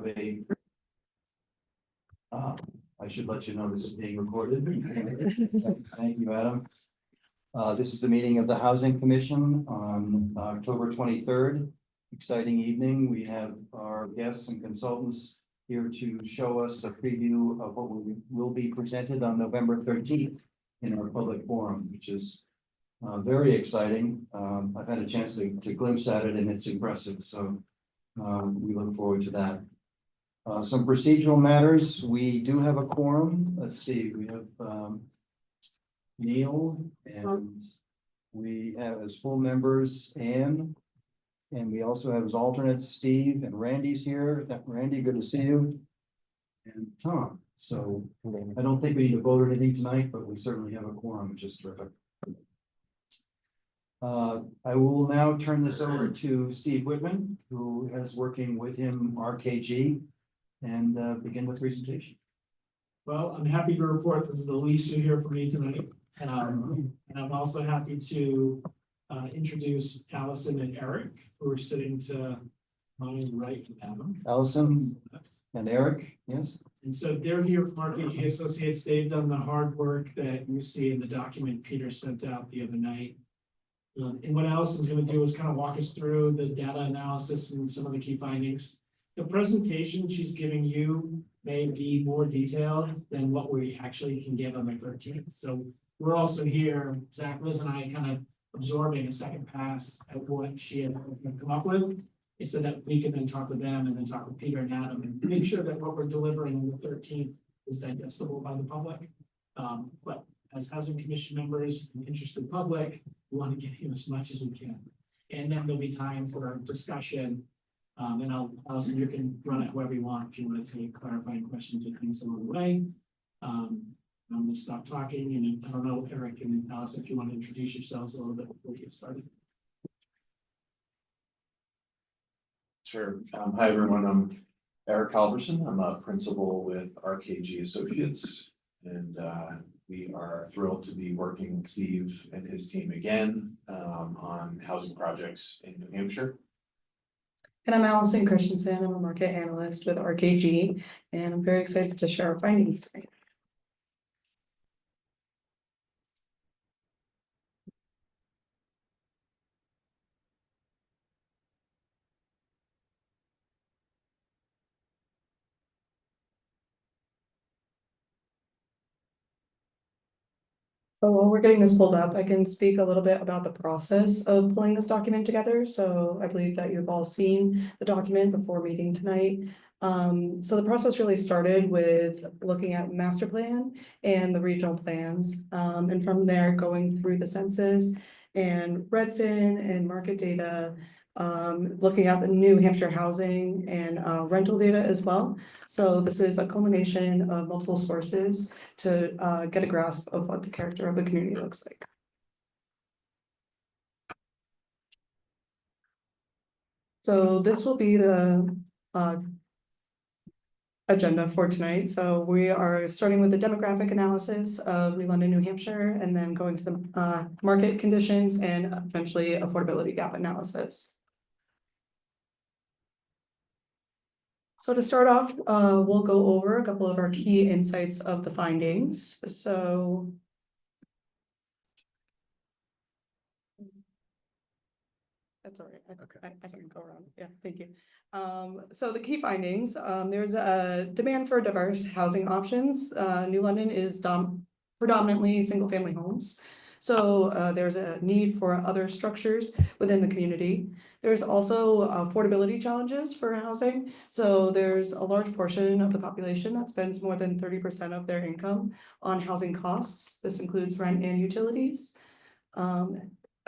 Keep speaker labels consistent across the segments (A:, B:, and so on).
A: a, I should let you know this is being recorded. Thank you, Adam. This is the meeting of the Housing Commission on October 23rd. Exciting evening. We have our guests and consultants here to show us a preview of what will be presented on November 13th in our public forum, which is very exciting. I've had a chance to glimpse at it and it's impressive. So we look forward to that. Some procedural matters. We do have a quorum. Let's see, we have Neil and we have as full members Anne. And we also have as alternates Steve and Randy's here. Randy, good to see you. And Tom. So I don't think we need to vote or anything tonight, but we certainly have a quorum, which is terrific. I will now turn this over to Steve Whitman, who is working with him RKG, and begin the presentation.
B: Well, I'm happy to report this is the least you hear from me tonight. And I'm also happy to introduce Allison and Eric, who are sitting to my right of Adam.
A: Allison and Eric, yes.
B: And so they're here from RKG Associates. They've done the hard work that you see in the document Peter sent out the other night. And what Allison's going to do is kind of walk us through the data analysis and some of the key findings. The presentation she's giving you may be more detailed than what we actually can give on the 13th. So we're also here, Zach, Liz, and I kind of absorbing a second pass at what she had come up with, so that we can then talk with them and then talk with Peter and Adam and make sure that what we're delivering on the 13th is digestible by the public. But as Housing Commission members and interested public, we want to give you as much as we can. And then there'll be time for discussion. And Allison, you can run it however you want if you want to take clarifying questions or things along the way. I'm going to stop talking, and I don't know, Eric and Alice, if you want to introduce yourselves a little bit before we get started.
C: Sure. Hi, everyone. I'm Eric Halverson. I'm a principal with RKG Associates, and we are thrilled to be working with Steve and his team again on housing projects in New Hampshire.
D: And I'm Allison Christensen. I'm a market analyst with RKG, and I'm very excited to share our findings tonight. So while we're getting this pulled up, I can speak a little bit about the process of pulling this document together. So I believe that you've all seen the document before meeting tonight. So the process really started with looking at master plan and the regional plans. And from there, going through the census and Redfin and market data, looking at the New Hampshire housing and rental data as well. So this is a culmination of multiple sources to get a grasp of what the character of the community looks like. So this will be the agenda for tonight. So we are starting with the demographic analysis of New London, New Hampshire, and then going to the market conditions and eventually affordability gap analysis. So to start off, we'll go over a couple of our key insights of the findings. So that's all right. I can go around. Yeah, thank you. So the key findings, there's a demand for diverse housing options. New London is predominantly single family homes. So there's a need for other structures within the community. There's also affordability challenges for housing. So there's a large portion of the population that spends more than 30% of their income on housing costs. This includes rent and utilities.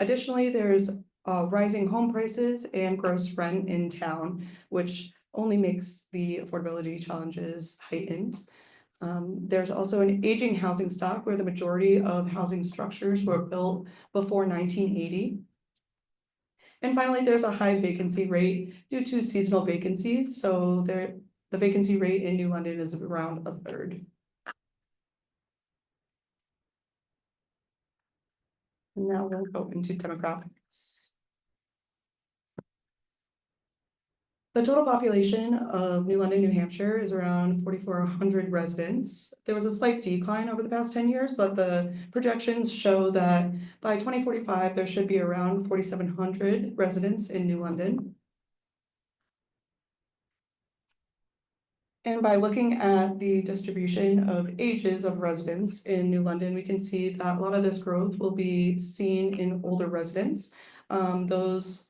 D: Additionally, there's rising home prices and gross rent in town, which only makes the affordability challenges heightened. There's also an aging housing stock where the majority of housing structures were built before 1980. And finally, there's a high vacancy rate due to seasonal vacancies. So the vacancy rate in New London is around a third. Now we'll go into demographics. The total population of New London, New Hampshire is around 4,400 residents. There was a slight decline over the past 10 years, but the projections show that by 2045, there should be around 4,700 residents in New London. And by looking at the distribution of ages of residents in New London, we can see that a lot of this growth will be seen in older residents. Those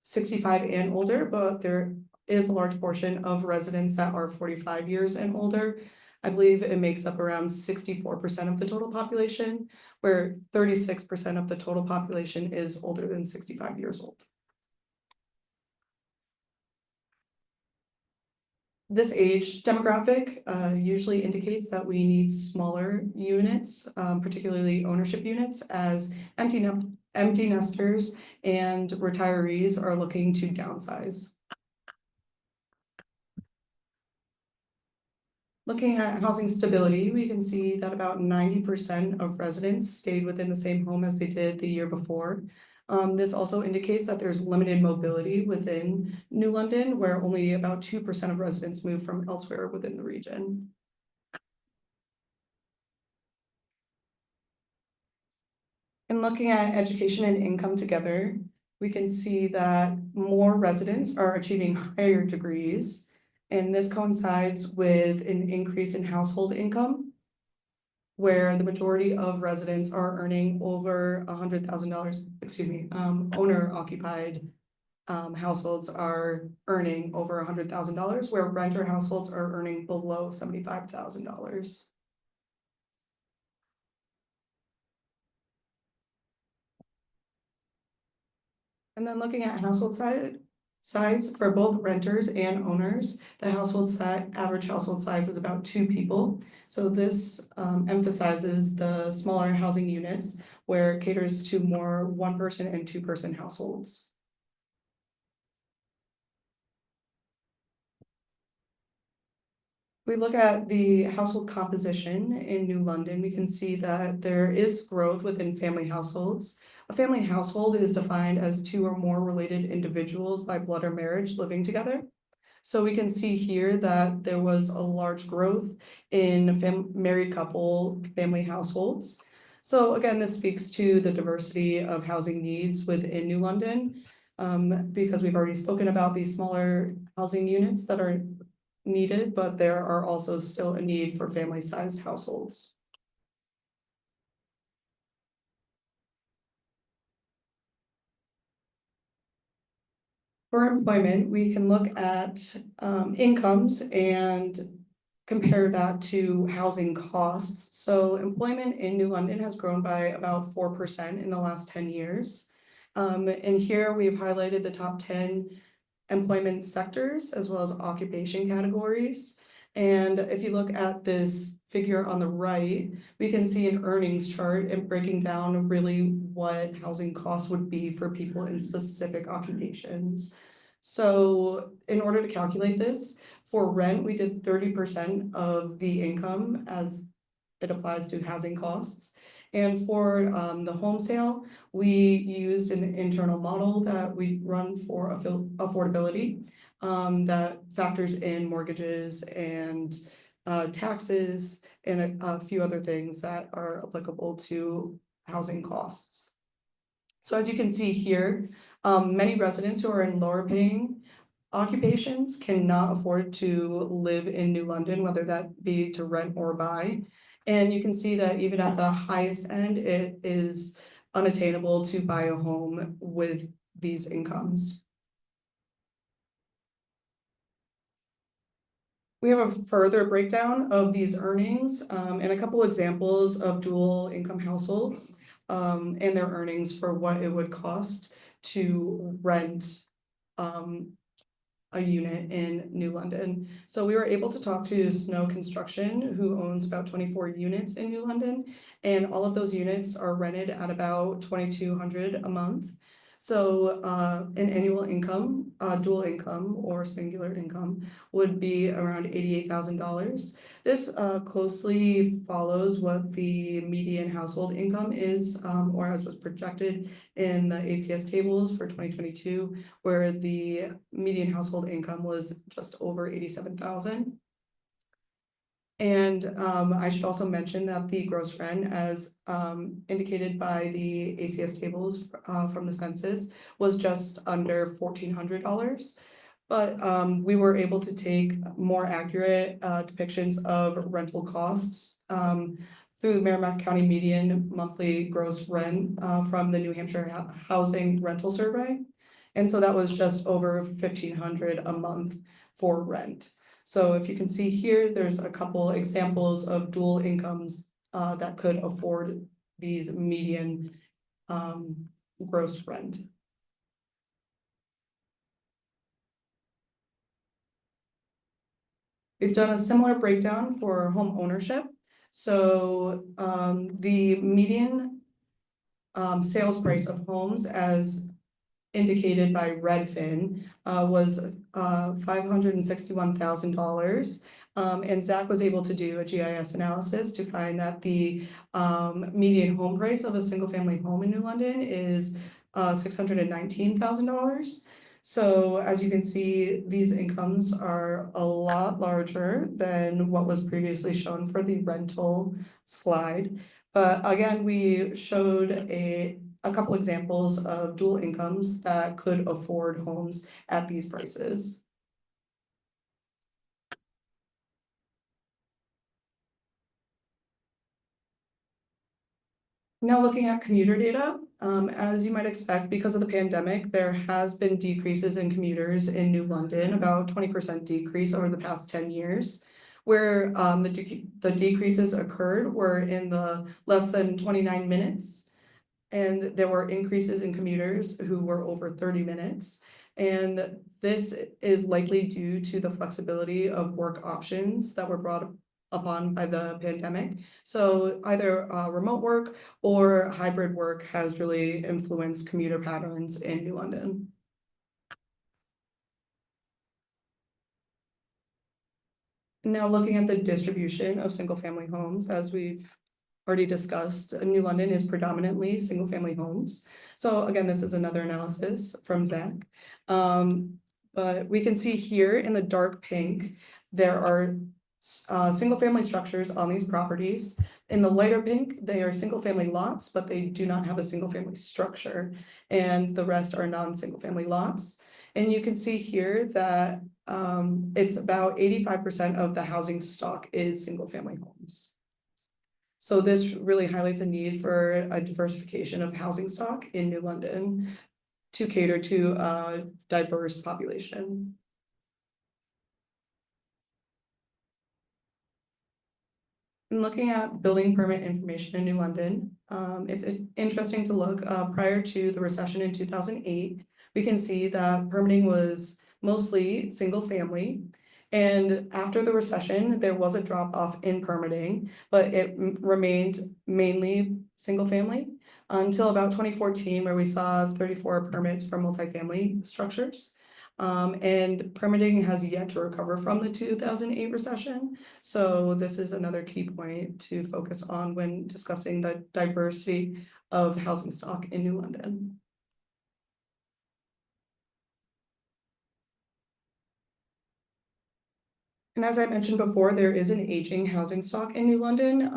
D: 65 and older, but there is a large portion of residents that are 45 years and older. I believe it makes up around 64% of the total population, where 36% of the total population is older than 65 years old. This age demographic usually indicates that we need smaller units, particularly ownership units, as empty nesters and retirees are looking to downsize. Looking at housing stability, we can see that about 90% of residents stayed within the same home as they did the year before. This also indicates that there's limited mobility within New London, where only about 2% of residents move from elsewhere within the region. And looking at education and income together, we can see that more residents are achieving higher degrees, and this coincides with an increase in household income, where the majority of residents are earning over $100,000, owner-occupied households are earning over $100,000, where renter households are earning below $75,000. And then looking at household size for both renters and owners, the average household size is about 2 people. So this emphasizes the smaller housing units where it caters to more 1-person and 2-person households. We look at the household composition in New London, we can see that there is growth within family households. A family household is defined as 2 or more related individuals by blood or marriage living together. So we can see here that there was a large growth in married couple family households. So again, this speaks to the diversity of housing needs within New London, because we've already spoken about these smaller housing units that are needed, but there are also still a need for family-sized households. For employment, we can look at incomes and compare that to housing costs. So employment in New London has grown by about 4% in the last 10 years. And here we've highlighted the top 10 employment sectors as well as occupation categories. And if you look at this figure on the right, we can see an earnings chart and breaking down really what housing costs would be for people in specific occupations. So in order to calculate this, for rent, we did 30% of the income as it applies to housing costs. And for the home sale, we used an internal model that we run for affordability that factors in mortgages and taxes and a few other things that are applicable to housing costs. So as you can see here, many residents who are in lower paying occupations cannot afford to live in New London, whether that be to rent or buy. And you can see that even at the highest end, it is unattainable to buy a home with these incomes. We have a further breakdown of these earnings and a couple examples of dual income households and their earnings for what it would cost to rent a unit in New London. So we were able to talk to Snow Construction, who owns about 24 units in New London, and all of those units are rented at about $2,200 a month. So an annual income, dual income or singular income would be around $88,000. This closely follows what the median household income is, or as was projected in the ACS tables for 2022, where the median household income was just over 87,000. And I should also mention that the gross rent, as indicated by the ACS tables from the census, was just under $1,400. But we were able to take more accurate depictions of rental costs through the Merrimack County median monthly gross rent from the New Hampshire Housing Rental Survey. And so that was just over $1,500 a month for rent. So if you can see here, there's a couple examples of dual incomes that could afford these median gross rent. We've done a similar breakdown for home ownership. So the median sales price of homes as indicated by Redfin was $561,000. And Zach was able to do a GIS analysis to find that the median home price of a single family home in New London is $619,000. So as you can see, these incomes are a lot larger than what was previously shown for the rental slide. But again, we showed a couple examples of dual incomes that could afford homes at these prices. Now looking at commuter data, as you might expect, because of the pandemic, there has been decreases in commuters in New London, about 20% decrease over the past 10 years. Where the decreases occurred were in the less than 29 minutes. And there were increases in commuters who were over 30 minutes. And this is likely due to the flexibility of work options that were brought upon by the pandemic. So either remote work or hybrid work has really influenced commuter patterns in New London. Now looking at the distribution of single family homes, as we've already discussed, New London is predominantly single family homes. So again, this is another analysis from Zach. But we can see here in the dark pink, there are single family structures on these properties. In the lighter pink, they are single family lots, but they do not have a single family structure. And the rest are non-single family lots. And you can see here that it's about 85% of the housing stock is single family homes. So this really highlights a need for a diversification of housing stock in New London to cater to a diverse population. And looking at building permit information in New London, it's interesting to look prior to the recession in 2008. We can see that permitting was mostly single family. And after the recession, there was a drop off in permitting, but it remained mainly single family until about 2014, where we saw 34 permits for multifamily structures. And permitting has yet to recover from the 2008 recession. So this is another key point to focus on when discussing the diversity of housing stock in New London. And as I mentioned before, there is an aging housing stock in New London.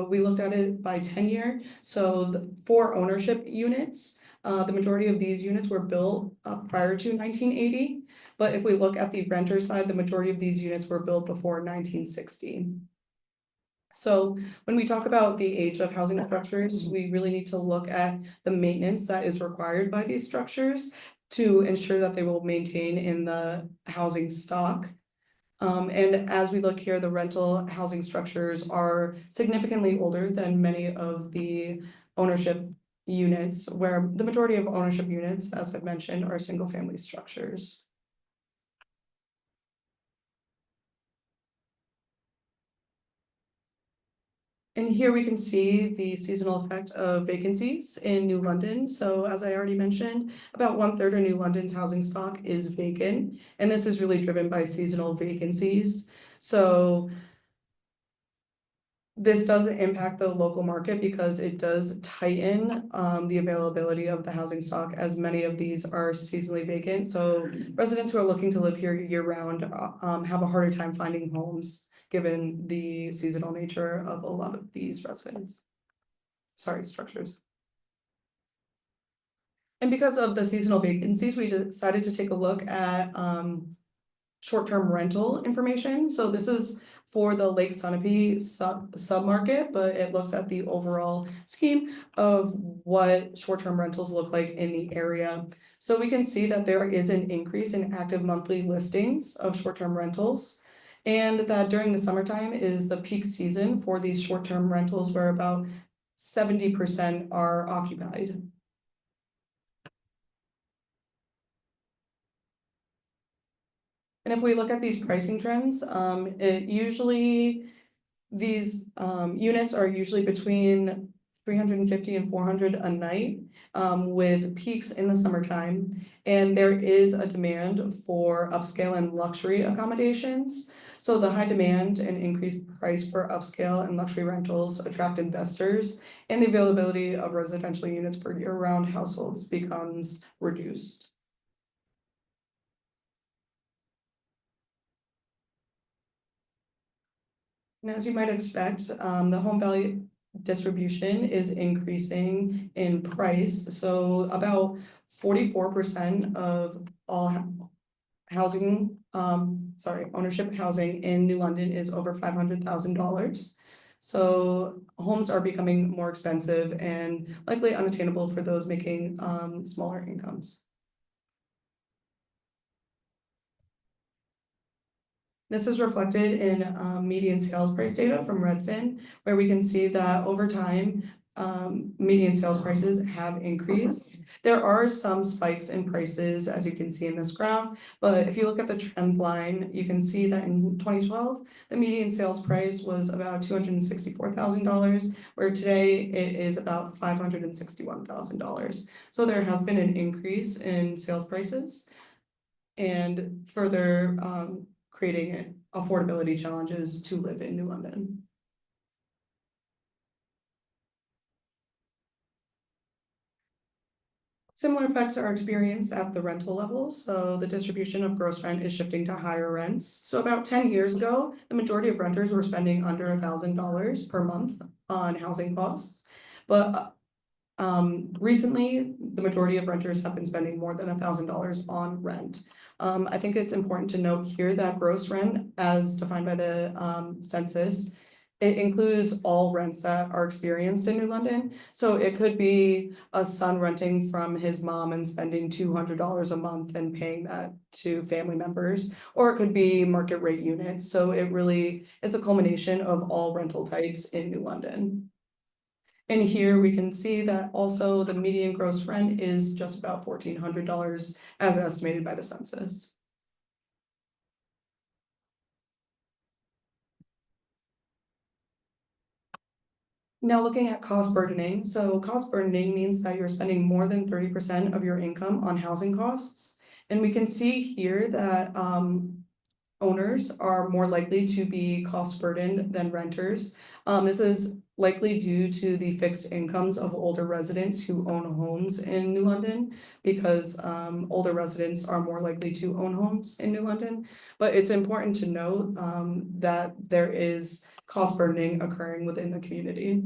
D: We looked at it by tenure. So for ownership units, the majority of these units were built prior to 1980. But if we look at the renter side, the majority of these units were built before 1960. So when we talk about the age of housing structures, we really need to look at the maintenance that is required by these structures to ensure that they will maintain in the housing stock. And as we look here, the rental housing structures are significantly older than many of the ownership units, where the majority of ownership units, as I've mentioned, are single family structures. And here we can see the seasonal effect of vacancies in New London. So as I already mentioned, about 1/3 of New London's housing stock is vacant, and this is really driven by seasonal vacancies. So this doesn't impact the local market because it does tighten the availability of the housing stock, as many of these are seasonally vacant. So residents who are looking to live here year-round have a harder time finding homes, given the seasonal nature of a lot of these structures. And because of the seasonal vacancies, we decided to take a look at short-term rental information. So this is for the Lake Sunapee submarket, but it looks at the overall scheme of what short-term rentals look like in the area. So we can see that there is an increase in active monthly listings of short-term rentals, and that during the summertime is the peak season for these short-term rentals, where about 70% are occupied. And if we look at these pricing trends, these units are usually between 350 and 400 a night, with peaks in the summertime. And there is a demand for upscale and luxury accommodations. So the high demand and increased price for upscale and luxury rentals attract investors, and the availability of residential units for year-round households becomes reduced. And as you might expect, the home value distribution is increasing in price. So about 44% of all ownership housing in New London is over $500,000. So homes are becoming more expensive and likely unattainable for those making smaller incomes. This is reflected in median sales price data from Redfin, where we can see that over time, median sales prices have increased. There are some spikes in prices, as you can see in this graph, but if you look at the trend line, you can see that in 2012, the median sales price was about $264,000, where today it is about $561,000. So there has been an increase in sales prices, and further creating affordability challenges to live in New London. Similar effects are experienced at the rental level. So the distribution of gross rent is shifting to higher rents. So about 10 years ago, the majority of renters were spending under $1,000 per month on housing costs. But recently, the majority of renters have been spending more than $1,000 on rent. I think it's important to note here that gross rent, as defined by the census, it includes all rents that are experienced in New London. So it could be a son renting from his mom and spending $200 a month and paying that to family members, or it could be market rate units. So it really is a culmination of all rental types in New London. And here we can see that also the median gross rent is just about $1,400 as estimated by the census. Now looking at cost burdening. So cost burdening means that you're spending more than 30% of your income on housing costs. And we can see here that owners are more likely to be cost burdened than renters. This is likely due to the fixed incomes of older residents who own homes in New London, because older residents are more likely to own homes in New London. But it's important to note that there is cost burdening occurring within the community.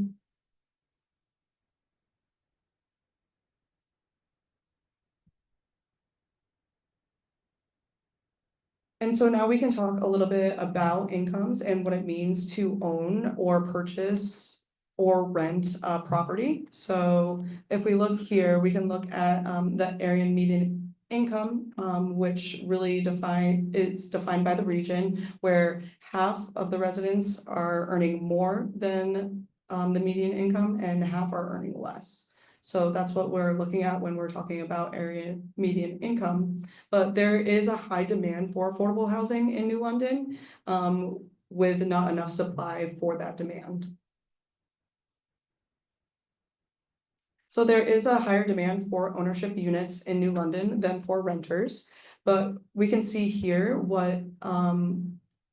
D: And so now we can talk a little bit about incomes and what it means to own or purchase or rent a property. So if we look here, we can look at the area median income, which really it's defined by the region, where half of the residents are earning more than the median income and half are earning less. So that's what we're looking at when we're talking about area median income. But there is a high demand for affordable housing in New London, with not enough supply for that demand. So there is a higher demand for ownership units in New London than for renters. But we can see here what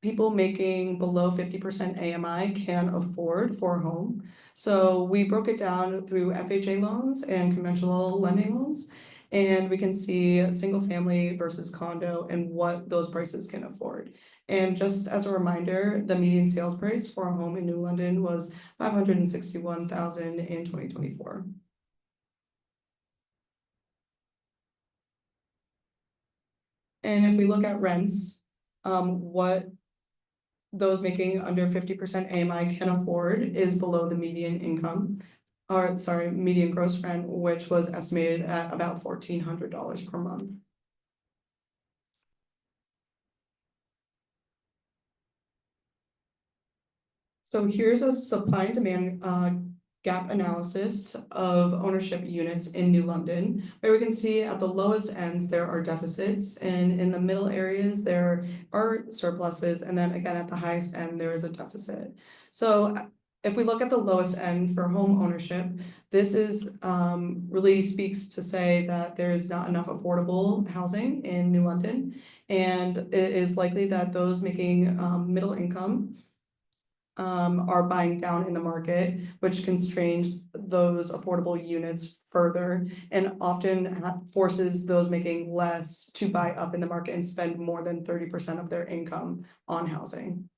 D: people making below 50% AMI can afford for a home. So we broke it down through FHA loans and conventional lending loans. And we can see single family versus condo and what those prices can afford. And just as a reminder, the median sales price for a home in New London was $561,000 in 2024. And if we look at rents, what those making under 50% AMI can afford is below the median income. Or sorry, median gross rent, which was estimated at about $1,400 per month. So here's a supply and demand gap analysis of ownership units in New London, where we can see at the lowest ends, there are deficits, and in the middle areas, there are surpluses, and then again, at the highest end, there is a deficit. So if we look at the lowest end for home ownership, this is really speaks to say that there is not enough affordable housing in New London, and it is likely that those making middle income are buying down in the market, which constrains those affordable units further and often forces those making less to buy up in the market and spend more than 30% of their income on housing.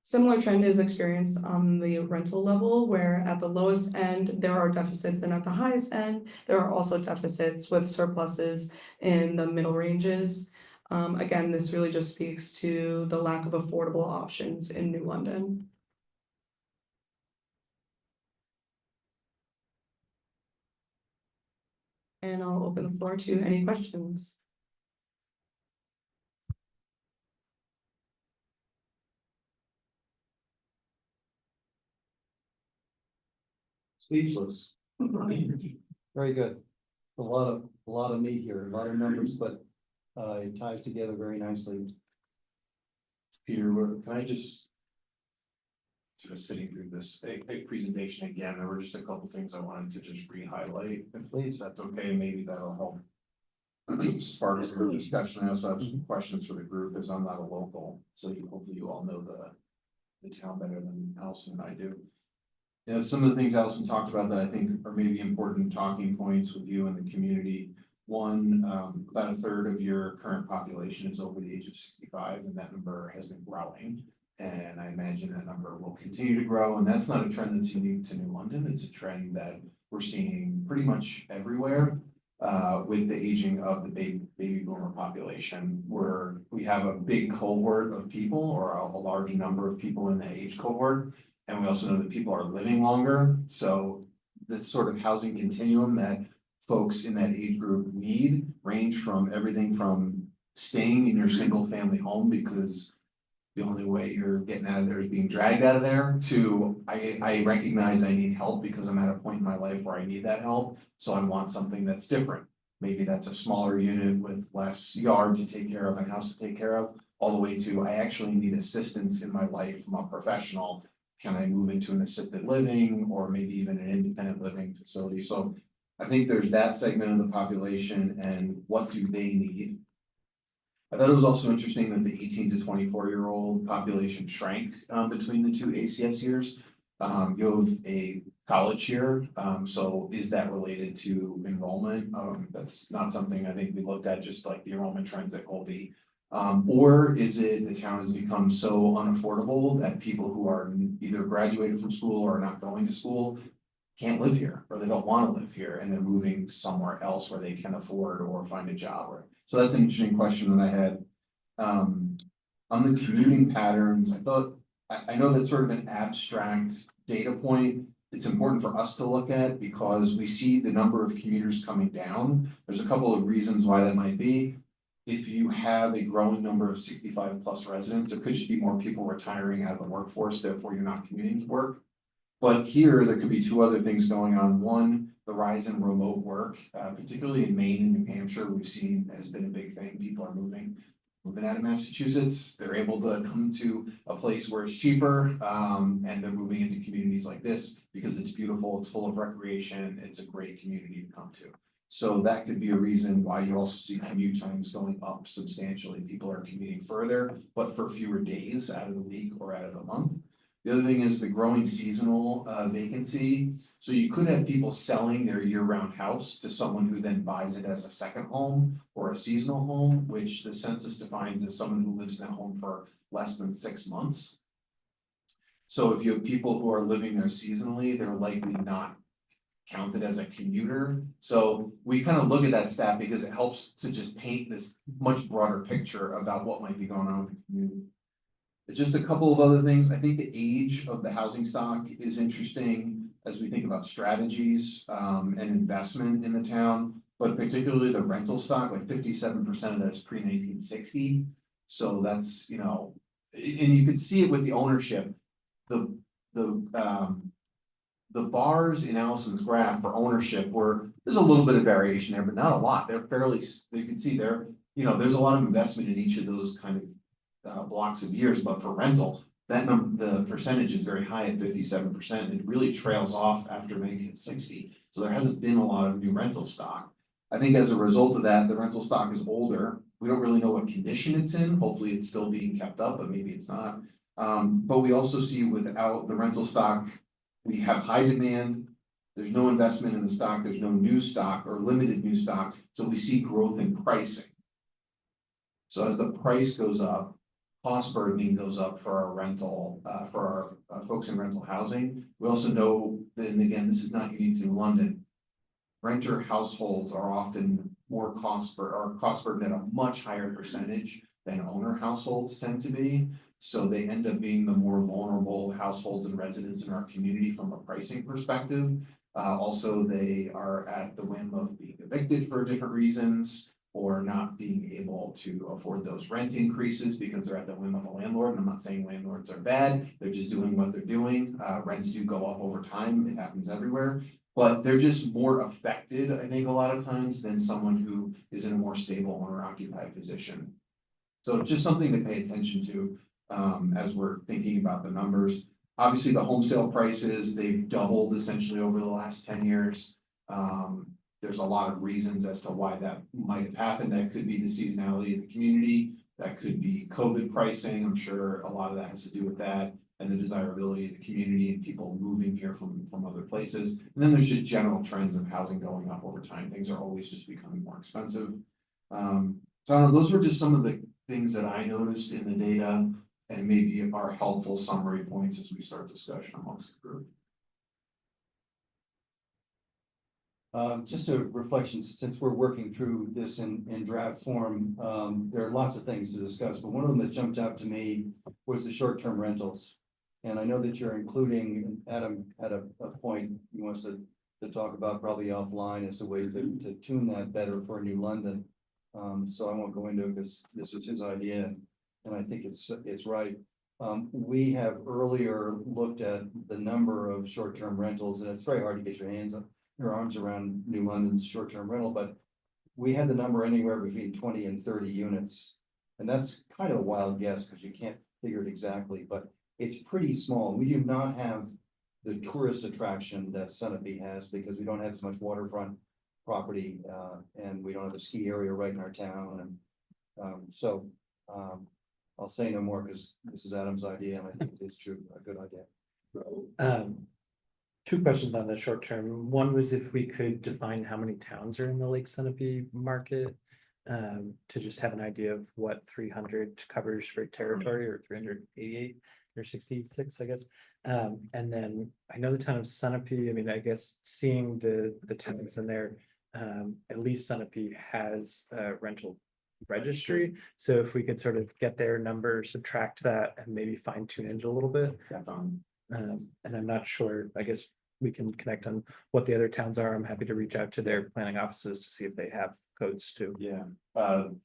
D: Similar trend is experienced on the rental level, where at the lowest end, there are deficits, and at the highest end, there are also deficits with surpluses in the middle ranges. Again, this really just speaks to the lack of affordable options in New London. And I'll open the floor to any questions.
A: Speechless. Very good. A lot of meat here, a lot of numbers, but it ties together very nicely.
C: Peter, can I just sort of sitting through this big presentation again, there were just a couple things I wanted to just re-highlight, if please, that's okay, maybe that'll help spark some discussion. I also have some questions for the group, as I'm not a local, so hopefully you all know the town better than Allison and I do. Yeah, some of the things Allison talked about that I think are maybe important talking points with you and the community. One, about a third of your current population is over the age of 65, and that number has been growing. And I imagine that number will continue to grow, and that's not a trend that's unique to New London. It's a trend that we're seeing pretty much everywhere with the aging of the baby boomer population, where we have a big cohort of people, or a large number of people in the age cohort. And we also know that people are living longer. So the sort of housing continuum that folks in that age group need range from everything from staying in your single family home because the only way you're getting out of there is being dragged out of there, to I recognize I need help because I'm at a point in my life where I need that help. So I want something that's different. Maybe that's a smaller unit with less yard to take care of and house to take care of, all the way to I actually need assistance in my life from a professional. Can I move into an assisted living or maybe even an independent living facility? So I think there's that segment of the population, and what do they need? I thought it was also interesting that the 18 to 24-year-old population shrank between the two ACS years. You have a college here, so is that related to enrollment? That's not something I think we looked at, just like the enrollment trends at Colby. Or is it the town has become so unaffordable that people who are either graduated from school or are not going to school can't live here, or they don't want to live here, and they're moving somewhere else where they can afford or find a job? So that's an interesting question that I had. On the commuting patterns, I thought, I know that's sort of an abstract data point. It's important for us to look at because we see the number of commuters coming down. There's a couple of reasons why that might be. If you have a growing number of 65 plus residents, there could just be more people retiring out of the workforce, therefore you're not commuting to work. But here, there could be two other things going on. One, the rise in remote work, particularly in Maine and New Hampshire, we've seen has been a big thing. People are moving moving out of Massachusetts, they're able to come to a place where it's cheaper, and they're moving into communities like this because it's beautiful, it's full of recreation, it's a great community to come to. So that could be a reason why you also see commute times going up substantially. People are commuting further, but for fewer days out of the week or out of the month. The other thing is the growing seasonal vacancy. So you could have people selling their year-round house to someone who then buys it as a second home or a seasonal home, which the census defines as someone who lives in that home for less than 6 months. So if you have people who are living there seasonally, they're likely not counted as a commuter. So we kind of look at that stat because it helps to just paint this much broader picture about what might be going on with the community. Just a couple of other things. I think the age of the housing stock is interesting as we think about strategies and investment in the town, but particularly the rental stock, like 57% of that's pre-1960. So that's, you know, and you could see it with the ownership. The bars in Allison's graph for ownership there's a little bit of variation there, but not a lot. They're fairly, you can see there, you know, there's a lot of investment in each of those kind of blocks of years, but for rental, that number, the percentage is very high at 57%. It really trails off after 1960. So there hasn't been a lot of new rental stock. I think as a result of that, the rental stock is older. We don't really know what condition it's in. Hopefully it's still being kept up, but maybe it's not. But we also see without the rental stock, we have high demand. There's no investment in the stock. There's no new stock or limited new stock. So we see growth in pricing. So as the price goes up, cost burdening goes up for our rental, for our folks in rental housing. We also know that, and again, this is not unique to London. Renter households are often more cost burdened at a much higher percentage than owner households tend to be. So they end up being the more vulnerable households and residents in our community from a pricing perspective. Also, they are at the whim of being evicted for different reasons or not being able to afford those rent increases because they're at the whim of a landlord. And I'm not saying landlords are bad, they're just doing what they're doing. Rents do go up over time, it happens everywhere. But they're just more affected, I think, a lot of times than someone who is in a more stable owner-occupied position. So it's just something to pay attention to as we're thinking about the numbers. Obviously, the home sale prices, they've doubled essentially over the last 10 years. There's a lot of reasons as to why that might have happened. That could be the seasonality of the community. That could be COVID pricing. I'm sure a lot of that has to do with that and the desirability of the community and people moving here from other places. And then there's just general trends of housing going up over time. Things are always just becoming more expensive. So I don't know, those were just some of the things that I noticed in the data and maybe are helpful summary points as we start discussion amongst the group.
A: Just a reflection, since we're working through this in draft form, there are lots of things to discuss, but one of them that jumped out to me was the short-term rentals. And I know that you're including, Adam had a point he wants to talk about probably offline as to ways to tune that better for New London. So I won't go into it because this is his idea, and I think it's right. We have earlier looked at the number of short-term rentals, and it's very hard to get your arms around New London's short-term rental, but we had the number anywhere between 20 and 30 units. And that's kind of a wild guess because you can't figure it exactly, but it's pretty small. We do not have the tourist attraction that Sunapee has because we don't have as much waterfront property and we don't have a ski area right in our town. And I'll say no more because this is Adam's idea and I think it is true, a good idea.
E: Two questions on the short term. One was if we could define how many towns are in the Lake Sunapee market, to just have an idea of what 300 covers for territory, or 388 or 66, I guess. And then I know the town of Sunapee, I mean, I guess seeing the towns in there, at least Sunapee has a rental registry. So if we could sort of get their number, subtract that, and maybe fine tune it a little bit. And I'm not sure, I guess we can connect on what the other towns are. I'm happy to reach out to their planning offices to see if they have codes too.
C: Yeah,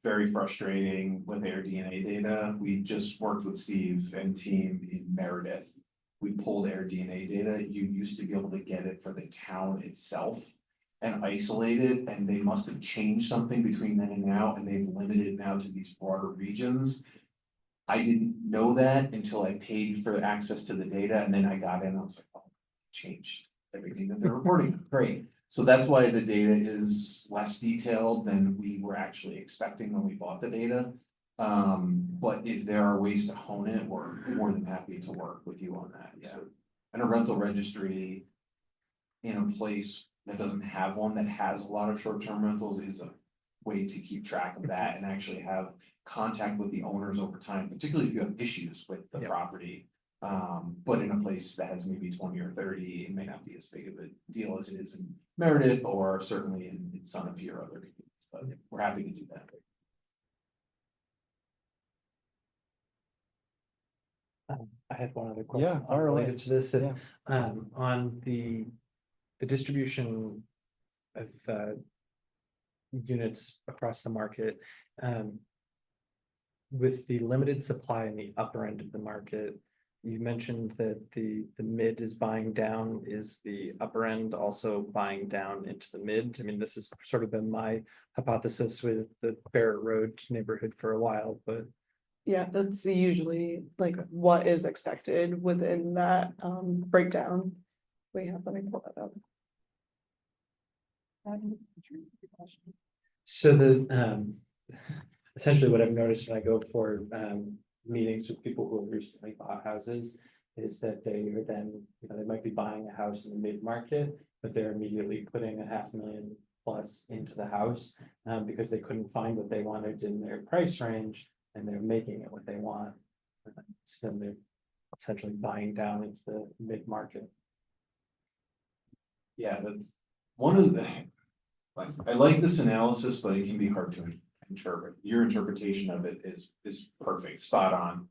C: very frustrating with their DNA data. We just worked with Steve and team in Meredith. We pulled air DNA data. You used to be able to get it for the town itself. and isolated, and they must have changed something between then and now, and they've limited it now to these broader regions. I didn't know that until I paid for access to the data, and then I got in, and I was like, oh, changed everything that they're reporting, great. So that's why the data is less detailed than we were actually expecting when we bought the data. But if there are ways to hone it, we're more than happy to work with you on that, yeah. And a rental registry in a place that doesn't have one that has a lot of short-term rentals is a way to keep track of that and actually have contact with the owners over time, particularly if you have issues with the
E: Yeah.
C: property. But in a place that has maybe 20 or 30, it may not be as big of a deal as it is in Meredith or certainly in Sunapee or other communities, but we're happy to do that.
E: I had one other question.
A: Yeah, fire away.
E: Related to this,
A: Yeah.
E: on the distribution of, units across the market, with the limited supply in the upper end of the market, you mentioned that the mid is buying down. Is the upper end also buying down into the mid? I mean, this has sort of been my hypothesis with the Barrett Road neighborhood for a while, but
D: Yeah, that's usually like what is expected within that breakdown. We have, let me pull that up.
E: so the essentially what I've noticed when I go for meetings with people who have recently bought houses is that they are then, they might be buying a house in the mid-market, but they're immediately putting $500,000 plus into the house because they couldn't find what they wanted in their price range, and they're making it what they want. So then they're essentially buying down into the mid-market.
C: Yeah, that's one of the, I like this analysis, but it can be hard to interpret. Your interpretation of it is perfect, spot on.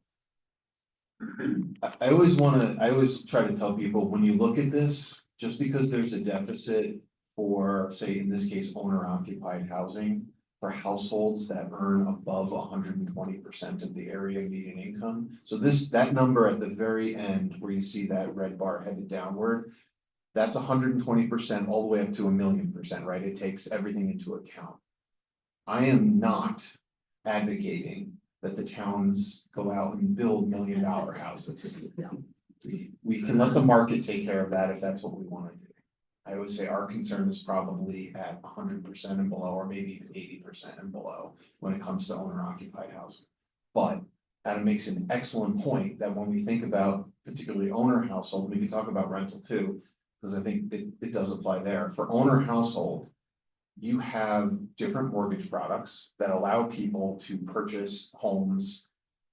C: I always try to tell people, when you look at this, just because there's a deficit for, say, in this case, owner occupied housing, for households that earn above 120% of the area median income. So that number at the very end, where you see that red bar headed downward, that's 120% all the way up to 1,000,000%, right? It takes everything into account. I am not advocating that the towns go out and build $1 million houses. We can let the market take care of that if that's what we want to do. I would say our concern is probably at 100% and below, or maybe even 80% and below when it comes to owner occupied housing. But Adam makes an excellent point that when we think about particularly owner household, we can talk about rental too, because I think it does apply there. For owner household, you have different mortgage products that allow people to purchase homes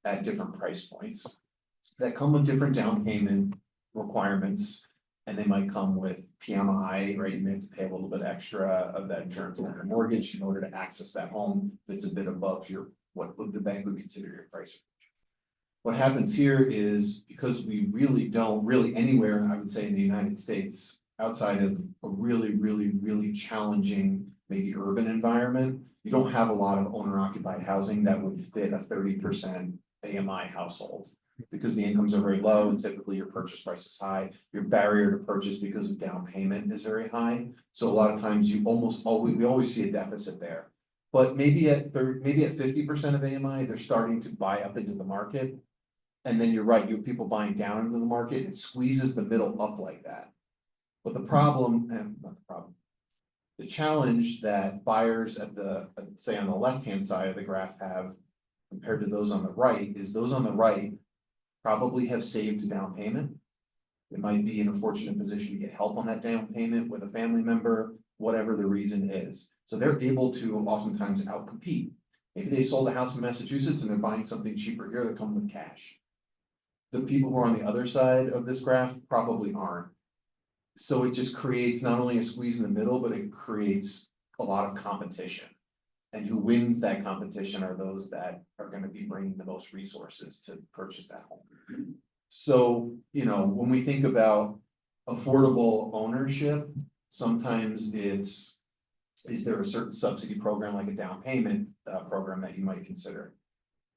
C: at different price points that come with different down payment requirements. And they might come with PMI, right? You may have to pay a little bit extra of that insurance on your mortgage in order to access that home. If it's a bit above what the bank would consider your price. What happens here is, because we really don't anywhere, I would say in the United States, outside of a really challenging, maybe urban environment, you don't have a lot of owner occupied housing that would fit a 30% AMI household. Because the incomes are very low and typically your purchase price is high, your barrier to purchase because of down payment is very high. So a lot of times we always see a deficit there. But maybe at 50% of AMI, they're starting to buy up into the market. And then you're right, you have people buying down into the market, it squeezes the middle up like that. But the challenge that buyers at say on the left-hand side of the graph have compared to those on the right is those on the right probably have saved a down payment. They might be in a fortunate position to get help on that down payment with a family member, whatever the reason is. So they're able to oftentimes outcompete. Maybe they sold a house in Massachusetts and they're buying something cheaper here that comes with cash. The people who are on the other side of this graph probably aren't. So it just creates not only a squeeze in the middle, but it creates a lot of competition. And who wins that competition are those that are going to be bringing the most resources to purchase that home. So, when we think about affordable ownership, sometimes is there a certain subsidy program like a down payment program that you might consider?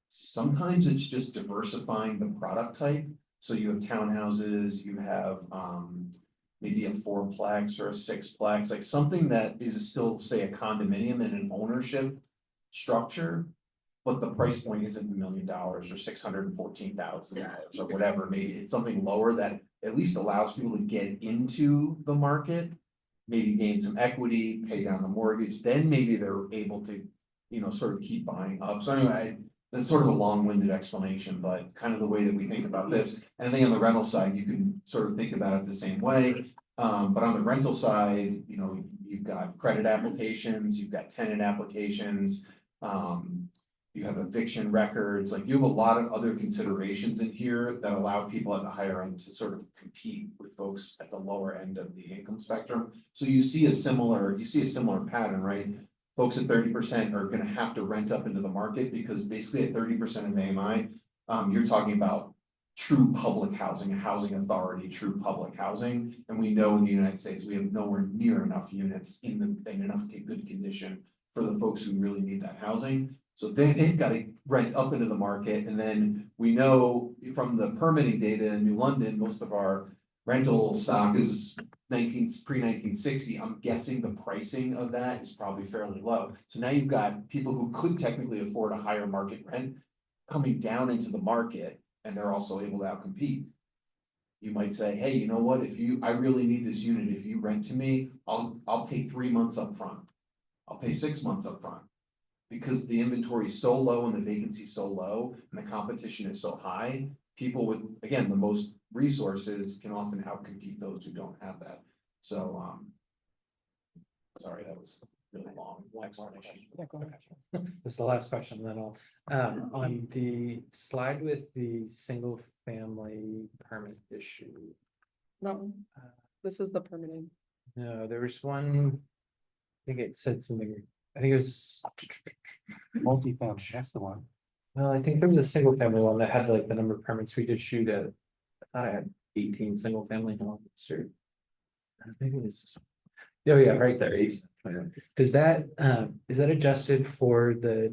C: Sometimes it's just diversifying the product type. So you have townhouses, you have maybe a fourplex or a sixplex, like something that is still, say, a condominium in an ownership structure. But the price point isn't $1 million or $614,000 or whatever, maybe it's something lower that at least allows people to get into the market. Maybe gain some equity, pay down the mortgage, then maybe they're able to, sort of keep buying up. So anyway, that's sort of a long-winded explanation, but kind of the way that we think about this. And I think on the rental side, you can sort of think about it the same way. But on the rental side, you've got credit applications, you've got tenant applications. You have eviction records, like you have a lot of other considerations in here that allow people at the higher end to sort of compete with folks at the lower end of the income spectrum. So you see a similar pattern, right? Folks at 30% are gonna have to rent up into the market because basically at 30% of AMI, you're talking about true public housing, a housing authority, true public housing. And we know in the United States, we have nowhere near enough units in enough good condition for the folks who really need that housing. So they've got to rent up into the market, and then we know from the permitting data in New London, most of our rental stock is pre-1960. I'm guessing the pricing of that is probably fairly low. So now you've got people who could technically afford a higher market rent coming down into the market, and they're also able to outcompete. You might say, hey, you know what, I really need this unit, if you rent to me, I'll pay 3 months up front. I'll pay 6 months up front. Because the inventory is so low and the vacancy is so low and the competition is so high, people with, again, the most resources can often outcompete those who don't have that. So, sorry, that was really long explanation.
E: This is the last question, then I'll, on the slide with the single family permit issue.
D: No, this is the permitting.
E: No, there was one, I think it said something, I think it was,
A: Multifamily, that's the one.
E: well, I think there was a single family one that had like the number of permits we did shoot at. I thought I had 18 single family homes, or maybe it was, oh yeah, right there, 18. Does that, is that adjusted for the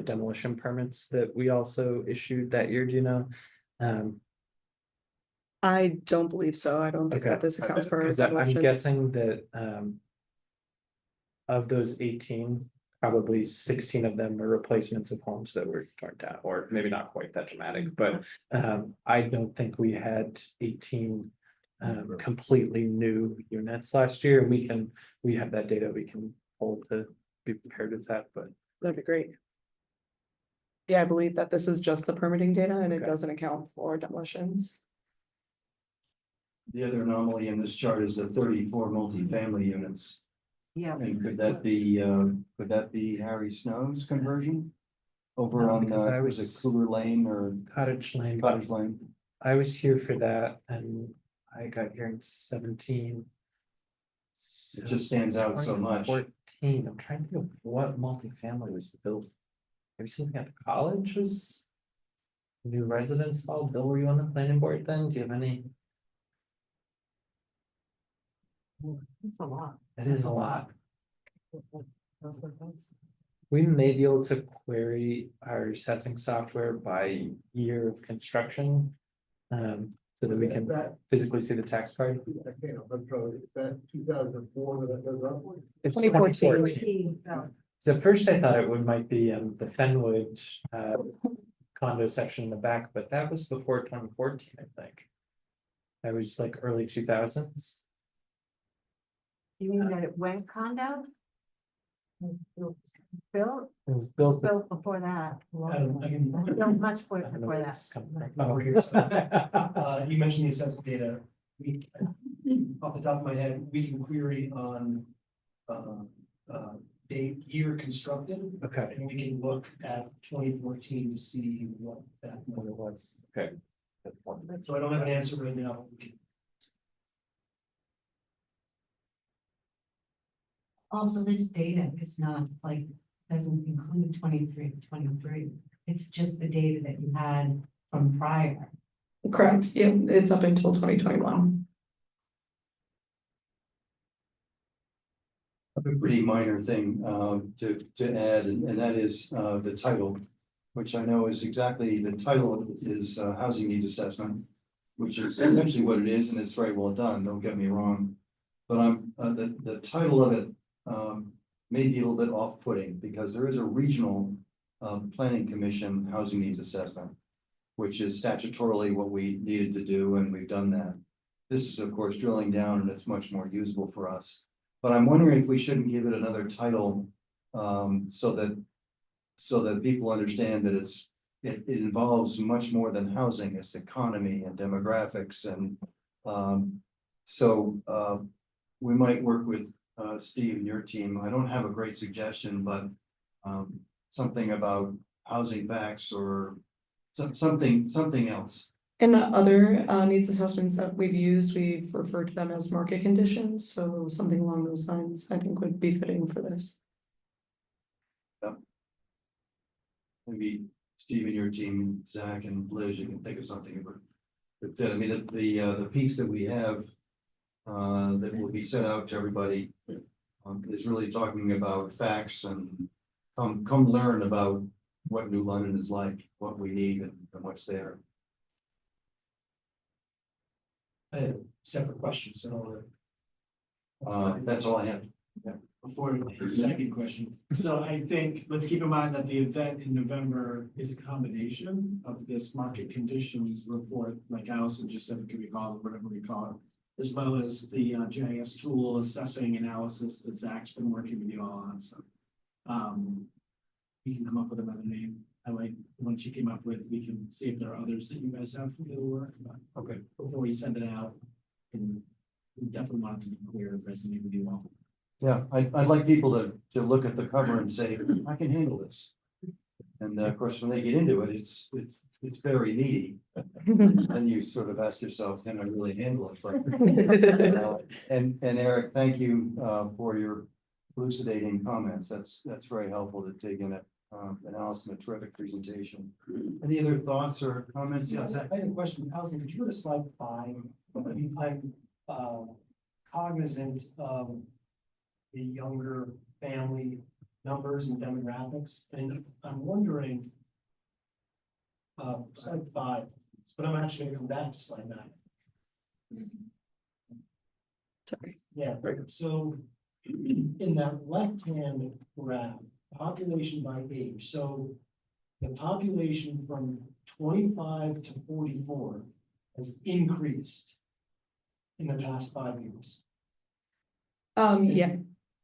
E: demolition permits that we also issued that year, do you know?
D: I don't believe so. I don't think
E: Okay.
D: that this accounts for.
E: Because I'm
D: demolition.
E: guessing that, of those 18, probably 16 of them are replacements of homes that were torn down, or maybe not quite that dramatic, but I don't think we had 18 completely new units last year. And we have that data we can pull to be prepared with that, but
D: That'd be great. Yeah, I believe that this is just the permitting data and it
E: Okay.
D: doesn't account for demolitions.
A: The other anomaly in this chart is the 34 multifamily units.
D: Yeah.
A: And could that be Harry Snow's conversion? Over
E: No,
A: on,
E: because I
A: was
E: was-
A: it Cooler Lane or
E: Cottage Lane.
A: Cottage Lane?
E: I was here for that and I got here in 17.
A: It just stands out so much.
E: 14. I'm trying to think of what multifamily was built. Maybe something at the college was new residence hall. Bill, were you on the planning board then? Do you have any?
D: It's a lot.
E: It is a lot. We may be able to query our assessing software by year of construction. So that we can physically see the tax card.
F: I can't, I'm sorry, is that 2004 that goes up?
E: It's
D: 2014.
E: So at first I thought it might be the Fenwood condo section in the back, but that was before 2014, I think. That was like early 2000s.
G: You mean that it went condo? Built,
E: It was built.
G: built before that.
B: I can-
G: It was built much
E: I don't know
G: before
E: where
G: that.
E: this is coming from.
B: Over here, so, you mentioned the assessment data, off the top of my head, we can query on, date, year constructed,
E: Okay.
B: and we can look at 2014 to see what that
E: What
B: number
E: it was. Okay.
B: So I don't have an answer right now. We can-
G: Also, this data is not like, doesn't include 23. It's just the data that you had from prior.
D: Correct. Yeah, it's up until 2021.
A: A pretty minor thing to add, and that is the title, which I know is exactly, the title is housing needs assessment. which is essentially what it is, and it's very well done, don't get me wrong. But the title of it, may be a little bit off-putting, because there is a regional, planning commission housing needs assessment, which is statutorily what we needed to do, and we've done that. This is, of course, drilling down, and it's much more usable for us. But I'm wondering if we shouldn't give it another title, so that people understand that it involves much more than housing, it's economy and demographics, and we might work with Steve and your team. I don't have a great suggestion, but something about housing facts or something else.
D: In other needs assessments that we've used, we've referred to them as market conditions, so something along those lines, I think would be fitting for this.
A: Maybe Steve and your team, Zach and Liz, you can think of something that I mean, the piece that we have that will be sent out to everybody is really talking about facts and come learn about what New London is like, what we need and what's there.
B: I have a separate question, so.
A: That's all I have.
B: Before the second question, so I think, let's keep in mind that the event in November is a combination of this market conditions report, like Allison just said, could we call it, whatever we call it, as well as the GIS tool assessing analysis that Zach's been working with you all on, so. We can come up with another name. I like the one she came up with, we can see if there are others that you guys have for the work, but
A: Okay.
B: before you send it out. And we definitely want it to be clear, resonate with you all.
A: Yeah, I'd like people to look at the cover and say, I can handle this. And of course, when they get into it, it's very meaty. And you sort of ask yourself, can I really handle it? But, and Eric, thank you for your elucidating comments. That's very helpful to take in it. And Allison, a terrific presentation. Any other thoughts or comments?
H: Yeah, I had a question, Allison, could you go to slide 5? I'm cognizant of the younger family numbers and demographics, and I'm wondering. Slide 5, but I'm actually gonna come back to slide 9.
D: Sorry.
H: Yeah, so in that left-hand graph, population by age, so the population from 25 to 44 has increased in the past 5 years.
D: Yeah,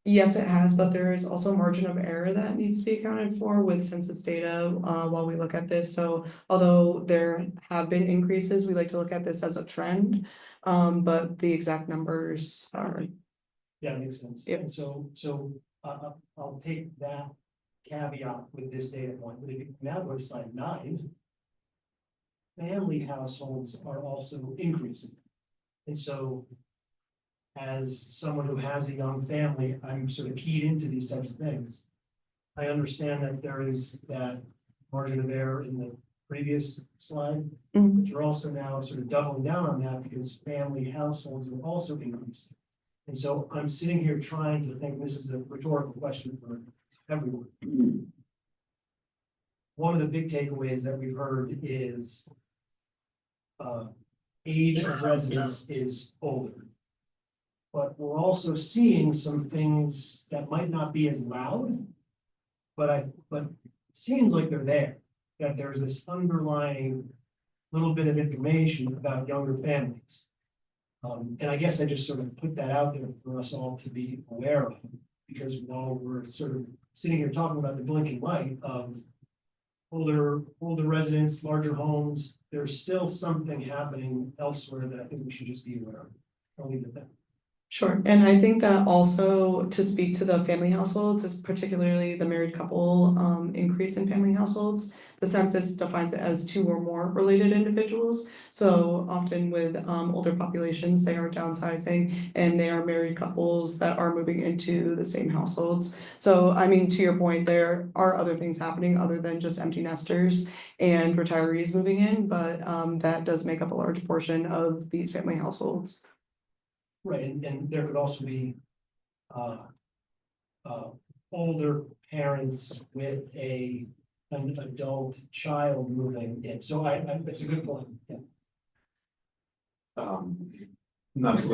D: yes, it has, but there is also a margin of error that needs to be accounted for with census data while we look at this. So although there have been increases, we like to look at this as a trend. But the exact numbers are.
H: Yeah, makes sense.
D: Yep.
H: And so I'll take that caveat with this data point, but if you now go to slide 9. Family households are also increasing. And so as someone who has a young family, I'm sort of keyed into these types of things. I understand that there is that margin of error in the previous slide,
D: Mhm.
H: but you're also now sort of doubling down on that because family households are also increasing. And so I'm sitting here trying to think, this is a rhetorical question for everyone. One of the big takeaways that we've heard is age of residence is older. But we're also seeing some things that might not be as loud. But it seems like they're there, that there's this underlying little bit of information about younger families. And I guess I just sort of put that out there for us all to be aware of, because while we're sort of sitting here talking about the blinking light of older residents, larger homes, there's still something happening elsewhere that I think we should just be aware of. I'll leave it there.
D: Sure, and I think that also to speak to the family households is particularly the married couple increase in family households. The census defines it as 2 or more related individuals. So often with older populations, they are downsizing and they are married couples that are moving into the same households. So I mean, to your point, there are other things happening other than just empty nesters and retirees moving in, but that does make up a large portion of these family households.
H: Right, and there could also be older parents with an adult child moving in, so it's a good point, yeah.
C: Not to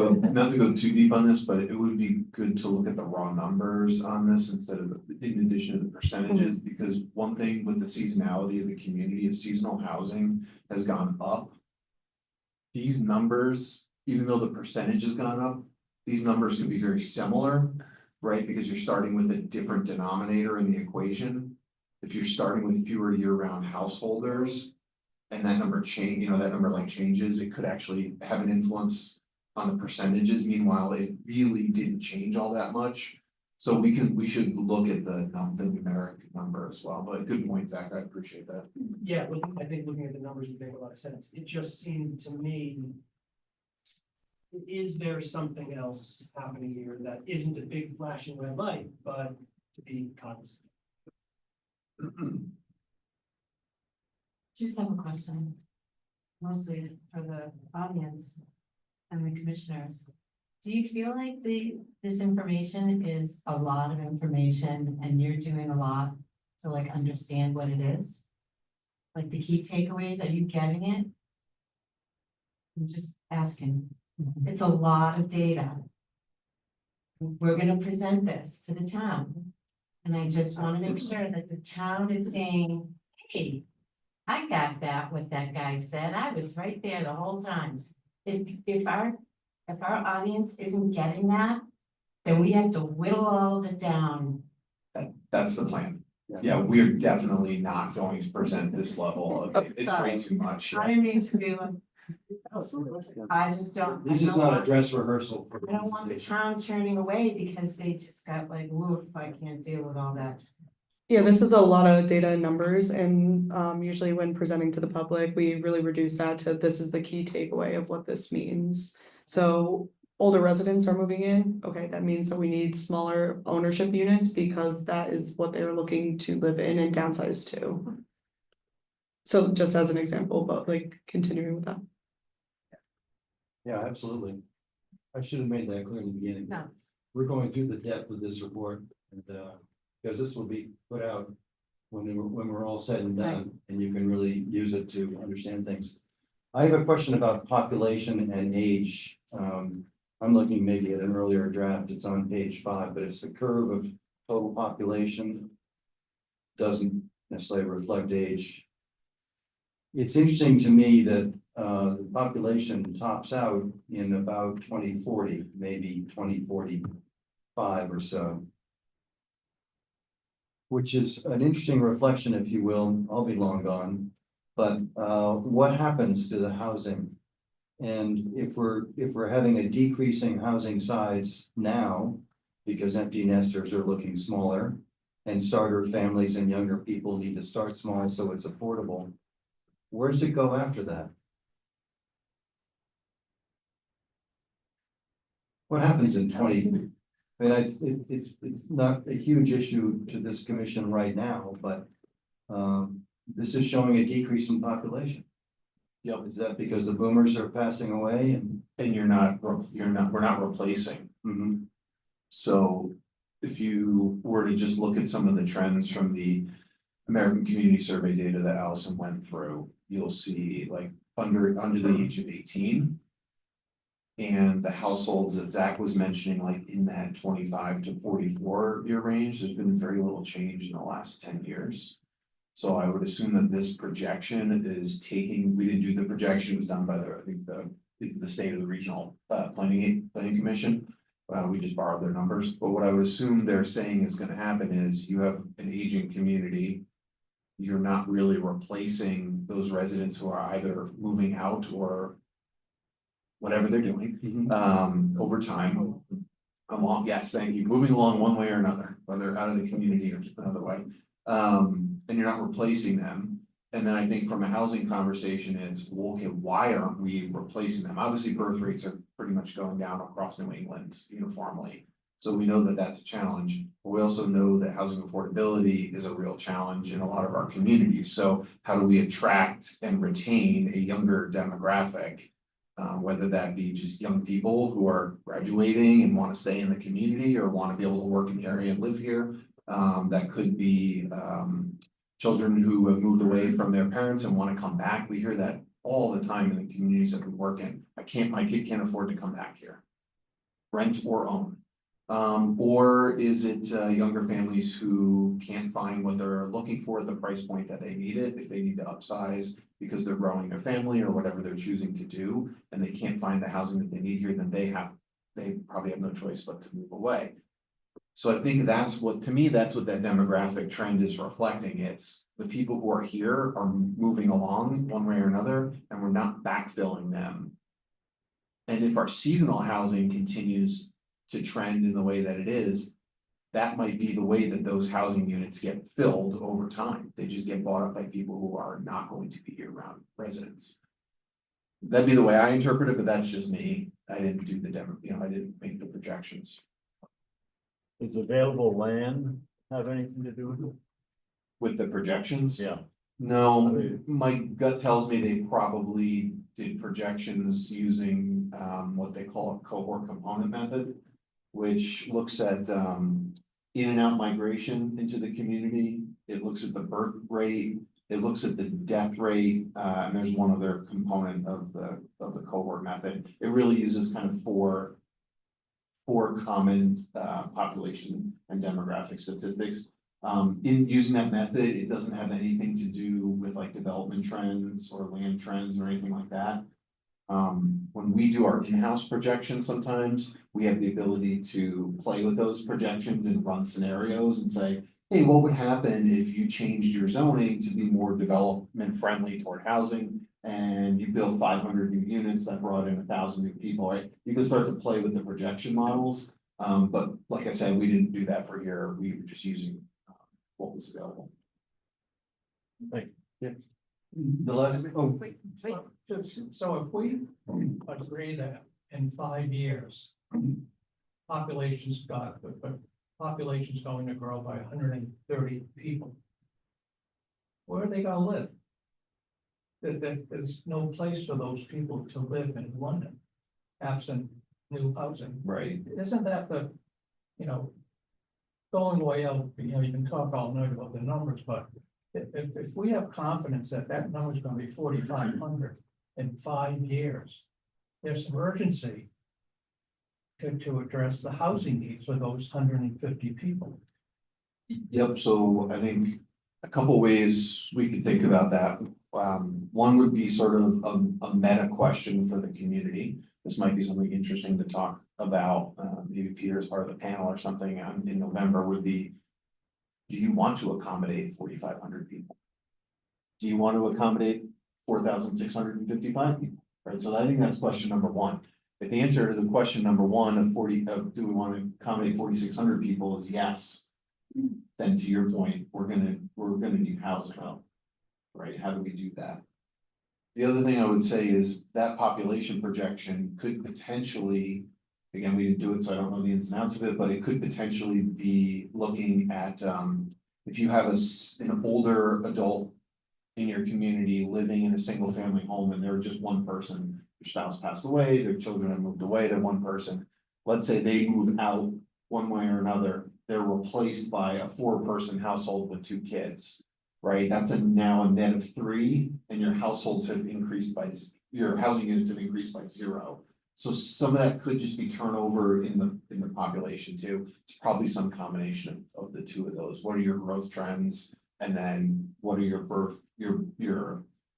C: go too deep on this, but it would be good to look at the raw numbers on this instead of, in addition to the percentages, because one thing with the seasonality of the community is seasonal housing has gone up. These numbers, even though the percentage has gone up, these numbers can be very similar, right? Because you're starting with a different denominator in the equation. If you're starting with fewer year-round householders and that number that number like changes, it could actually have an influence on the percentages. Meanwhile, it really didn't change all that much. So we should look at the numeric number as well, but good point, Zach, I appreciate that.
H: Yeah, I think looking at the numbers would make a lot of sense. It just seemed to me. Is there something else happening here that isn't a big flashing red light, but to be cognizant?
G: Just have a question. Mostly for the audience and the commissioners. Do you feel like this information is a lot of information and you're doing a lot to like understand what it is? Like the key takeaways, are you getting it? I'm just asking. It's a lot of data. We're gonna present this to the town. And I just wanna make sure that the town is saying, hey, I got that, what that guy said. I was right there the whole time. If our audience isn't getting that, then we have to whittle all of it down.
C: That's the plan. Yeah, we're definitely not going to present this level of, it's way
G: Sorry.
C: too much.
G: I didn't mean to be like. I just don't.
A: This is not a dress rehearsal. for
G: I don't want the town turning away because they just got like, woof, I can't deal with all that.
D: Yeah, this is a lot of data and numbers, and usually when presenting to the public, we really reduce that to this is the key takeaway of what this means. So older residents are moving in, okay, that means that we need smaller ownership units because that is what they're looking to live in and downsize to. So just as an example, but like continuing with that.
A: Yeah, absolutely. I should have made that clear in the beginning.
G: No.
A: We're going through the depth of this report and because this will be put out when we're all said and done, and you can really use it to understand things. I have a question about population and age. I'm looking maybe at an earlier draft. It's on page 5, but it's the curve of total population. Doesn't necessarily reflect age. It's interesting to me that the population tops out in about 2040, maybe 2045 or so. Which is an interesting reflection, if you will. I'll be long gone. But what happens to the housing? And if we're having a decreasing housing size now, because empty nesters are looking smaller, and starter families and younger people need to start small so it's affordable, where does it go after that? What happens in 20? I mean, it's not a huge issue to this commission right now, but this is showing a decrease in population.
C: Yep.
A: Is that because the boomers are passing away and?
C: And we're not replacing.
A: Mhm.
C: So if you were to just look at some of the trends from the American Community Survey data that Allison went through, you'll see like under the age of 18. And the households that Zach was mentioning, like in that 25 to 44 year range, there's been very little change in the last 10 years. So I would assume that this projection is taking, we didn't do the projection, it was done by the state of the regional planning commission. We just borrowed their numbers, but what I would assume they're saying is gonna happen is you have an aging community. You're not really replacing those residents who are either moving out or whatever they're doing, over time. Yes, thank you, moving along one way or another, whether out of the community or just another way. And you're not replacing them. And then I think from a housing conversation, it's, well, okay, why aren't we replacing them? Obviously, birth rates are pretty much going down across New England uniformly. So we know that that's a challenge. But we also know that housing affordability is a real challenge in a lot of our communities. So how do we attract and retain a younger demographic? Whether that be just young people who are graduating and want to stay in the community or want to be able to work in the area and live here. That could be children who have moved away from their parents and want to come back. We hear that all the time in the communities that we work in. My kid can't afford to come back here. Rent or own. Or is it younger families who can't find what they're looking for at the price point that they need it, if they need to upsize because they're growing their family or whatever they're choosing to do, and they can't find the housing that they need here, then they probably have no choice but to move away. So I think that's what that demographic trend is reflecting. It's the people who are here are moving along one way or another, and we're not backfilling them. And if our seasonal housing continues to trend in the way that it is, that might be the way that those housing units get filled over time. They just get bought up by people who are not going to be year-round residents. That'd be the way I interpret it, but that's just me. I didn't do the demo, I didn't make the projections.
I: Does available land have anything to do with it?
C: With the projections?
I: Yeah.
C: No,
I: I mean-
C: my gut tells me they probably did projections using what they call a cohort component method. Which looks at in and out migration into the community. It looks at the birth rate, it looks at the death rate, and there's one other component of the cohort method. It really uses kind of four common population and demographic statistics. In using that method, it doesn't have anything to do with like development trends or land trends or anything like that. When we do our in-house projections, sometimes we have the ability to play with those projections and run scenarios and say, hey, what would happen if you changed your zoning to be more development friendly toward housing? And you build 500 new units that brought in 1,000 new people, right? You can start to play with the projection models. But like I said, we didn't do that for here. We were just using what was available.
A: The last, oh,
H: So if we agree that in 5 years, population's going to grow by 130 people. Where are they gonna live? There's no place for those people to live in London, absent new housing.
C: Right.
H: Isn't that going way out, you can talk all night about the numbers, but if we have confidence that that number is gonna be 4,500 in 5 years, there's some urgency to address the housing needs for those 150 people.
C: Yep, so I think a couple ways we could think about that. One would be sort of a meta question for the community. This might be something interesting to talk about, maybe Peter as part of the panel or something in November would be, do you want to accommodate 4,500 people? Do you want to accommodate 4,655 people? Right, so I think that's question number one. If the answer to the question number one of do we want to accommodate 4,600 people is yes, then to your point, we're gonna need housing up. Right, how do we do that? The other thing I would say is that population projection could potentially, again, we didn't do it, so I don't know the ins and outs of it, but it could potentially be looking at, if you have an older adult in your community living in a single family home and they're just one person, their spouse passed away, their children have moved away, they're one person. Let's say they move out one way or another, they're replaced by a 4-person household with 2 kids. Right, that's now a net of 3, and your households have increased by, your housing units have increased by 0. So some of that could just be turnover in the population too. It's probably some combination of the 2 of those. What are your growth trends? And then what are your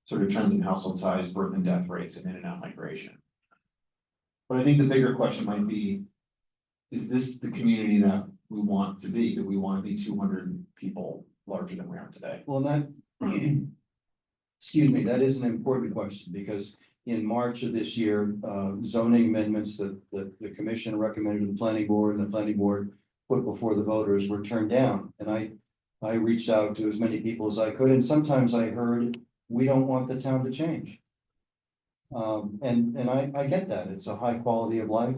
C: sort of trends in household size, birth and death rates, and in and out migration? But I think the bigger question might be, is this the community that we want to be? Do we want to be 200 people larger than we are today?
A: well, that, excuse me, that is an important question, because in March of this year, zoning amendments that the commission recommended to the planning board and the planning board put before the voters were turned down. And I reached out to as many people as I could, and sometimes I heard, we don't want the town to change. And I get that, it's a high quality of life.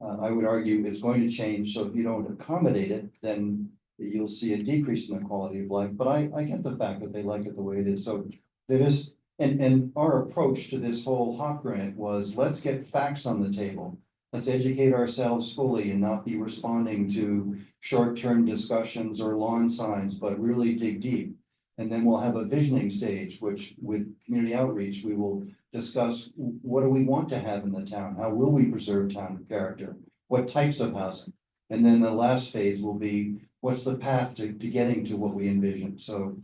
A: I would argue it's going to change, so if you don't accommodate it, then you'll see a decrease in the quality of life, but I get the fact that they like it the way it is, so there is, and our approach to this whole HOP grant was, let's get facts on the table. Let's educate ourselves fully and not be responding to short-term discussions or lawn signs, but really dig deep. And then we'll have a visioning stage, which with community outreach, we will discuss what do we want to have in the town? How will we preserve town character? What types of housing? And then the last phase will be, what's the path to getting to what we envision? So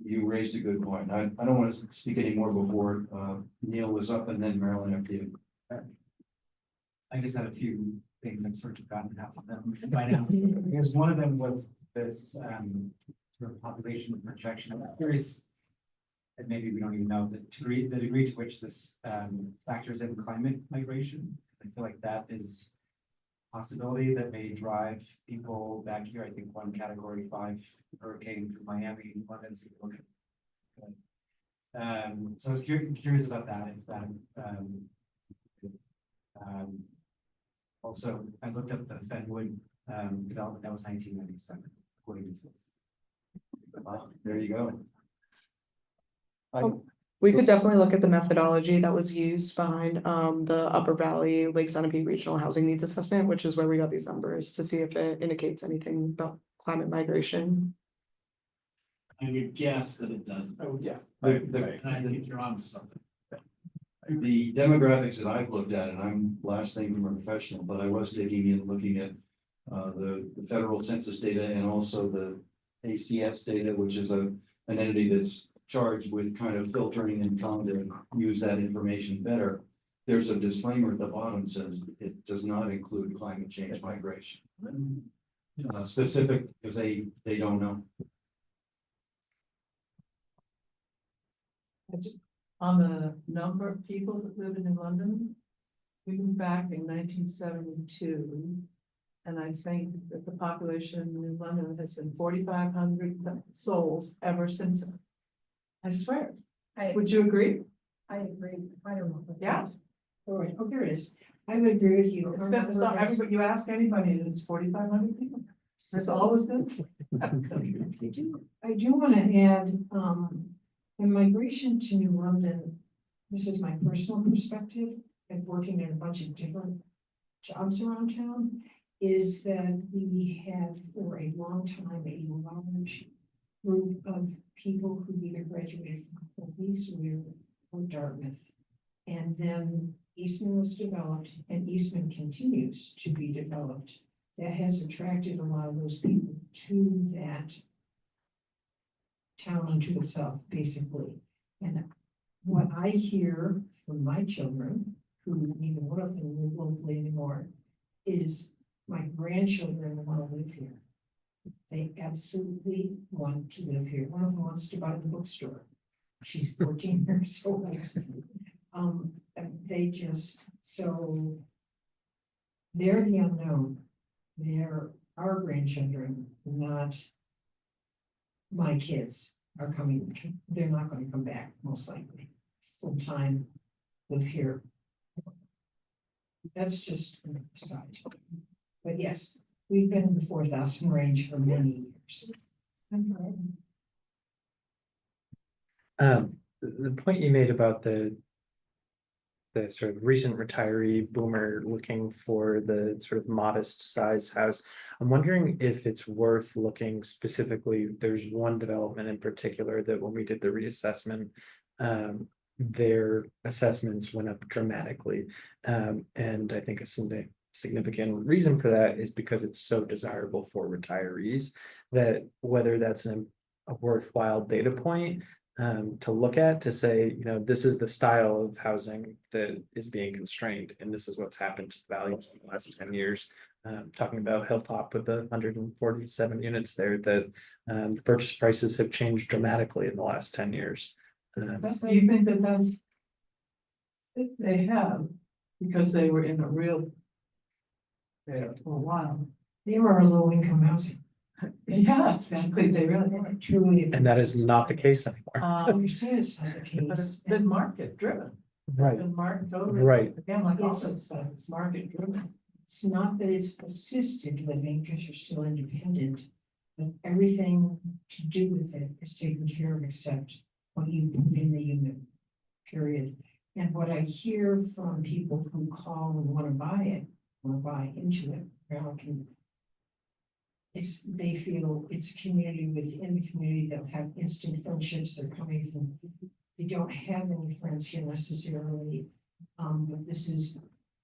A: you raised a good point. I don't want to speak anymore before Neil was up and then Marilyn up to you.
J: I just had a few things I've sort of gotten half of them by now. Because one of them was this sort of population projection. I'm curious, and maybe we don't even know the degree to which this factors in climate migration. I feel like that is a possibility that may drive people back here. I think one Category 5 hurricane through Miami, London, so you look at. So I was curious about that. If that also, I looked up the Fenwood development, that was 1997, according to this.
A: There you go.
D: We could definitely look at the methodology that was used behind the Upper Valley Lake Sunapee Regional Housing Needs Assessment, which is where we got these numbers to see if it indicates anything about climate migration.
B: I would guess that it doesn't.
H: Oh, yeah.
B: And I think you're on to something.
A: The demographics that I've looked at, and I'm last thing from a professional, but I was digging in, looking at the federal census data and also the ACS data, which is an entity that's charged with kind of filtering and trying to use that information better. There's a disclaimer at the bottom says it does not include climate change migration. Specific, because they don't know.
K: On the number of people that live in New London, we moved back in 1972. And I think that the population in New London has been 4,500 souls ever since. I swear. Would you agree?
L: I agree. I don't know.
K: Yeah.
L: All right. Oh, here it is. I would agree with you.
K: It's been, so everybody, you ask anybody, and it's 4,500 people. It's always been.
L: I do want to add, the migration to New London, this is my personal perspective, and working in a bunch of different jobs around town, is that we have for a long time a large group of people who either graduated from Eastman or Dartmouth. And then Eastman was developed and Eastman continues to be developed. That has attracted a lot of those people to that town unto itself, basically. And what I hear from my children, who neither one of them live locally anymore, is my grandchildren want to live here. They absolutely want to live here. One of them wants to buy the bookstore. She's 14 years old. And they just, so they're the unknown. They're our grandchildren, not my kids are coming. They're not going to come back, most likely. Full time live here. That's just an aside. But yes, we've been in the 4,000 range for many years.
E: The point you made about the sort of recent retiree boomer looking for the sort of modest size house. I'm wondering if it's worth looking specifically. There's one development in particular that when we did the reassessment, their assessments went up dramatically. And I think a significant reason for that is because it's so desirable for retirees that whether that's a worthwhile data point to look at to say, you know, this is the style of housing that is being constrained, and this is what's happened to the values in the last 10 years. Talking about Hilltop with the 147 units there, that the purchase prices have changed dramatically in the last 10 years.
K: Do you think that that's they have because they were in a real there for a while?
L: They were low income housing.
K: Yeah, exactly. They really were.
L: Truly.
E: And that is not the case anymore.
L: I understand it's not the
K: But
L: case.
K: it's been market driven.
E: Right.
K: It's been market over.
E: Right.
K: Again, like all
L: It's-
K: that stuff, it's market driven.
L: It's not that it's assisted living because you're still independent, but everything to do with it is taken care of except what you put in the unit, period. And what I hear from people who call and want to buy it, want to buy into it, now can they feel it's a community within the community that have instant friendships. They're coming from, they don't have any friends here necessarily. But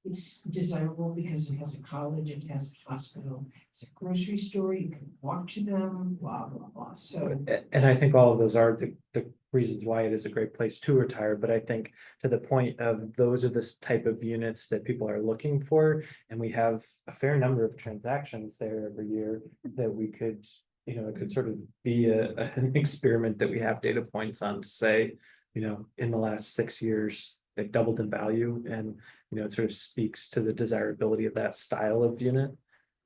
L: it's desirable because it has a college, it has a hospital, it's a grocery store, you can walk to them, blah, blah, blah. So
E: And I think all of those are the reasons why it is a great place to retire, but I think to the point of those are the type of units that people are looking for. And we have a fair number of transactions there every year that we could, you know, it could sort of be an experiment that we have data points on to say, you know, in the last 6 years, they've doubled in value, and, you know, it sort of speaks to the desirability of that style of unit.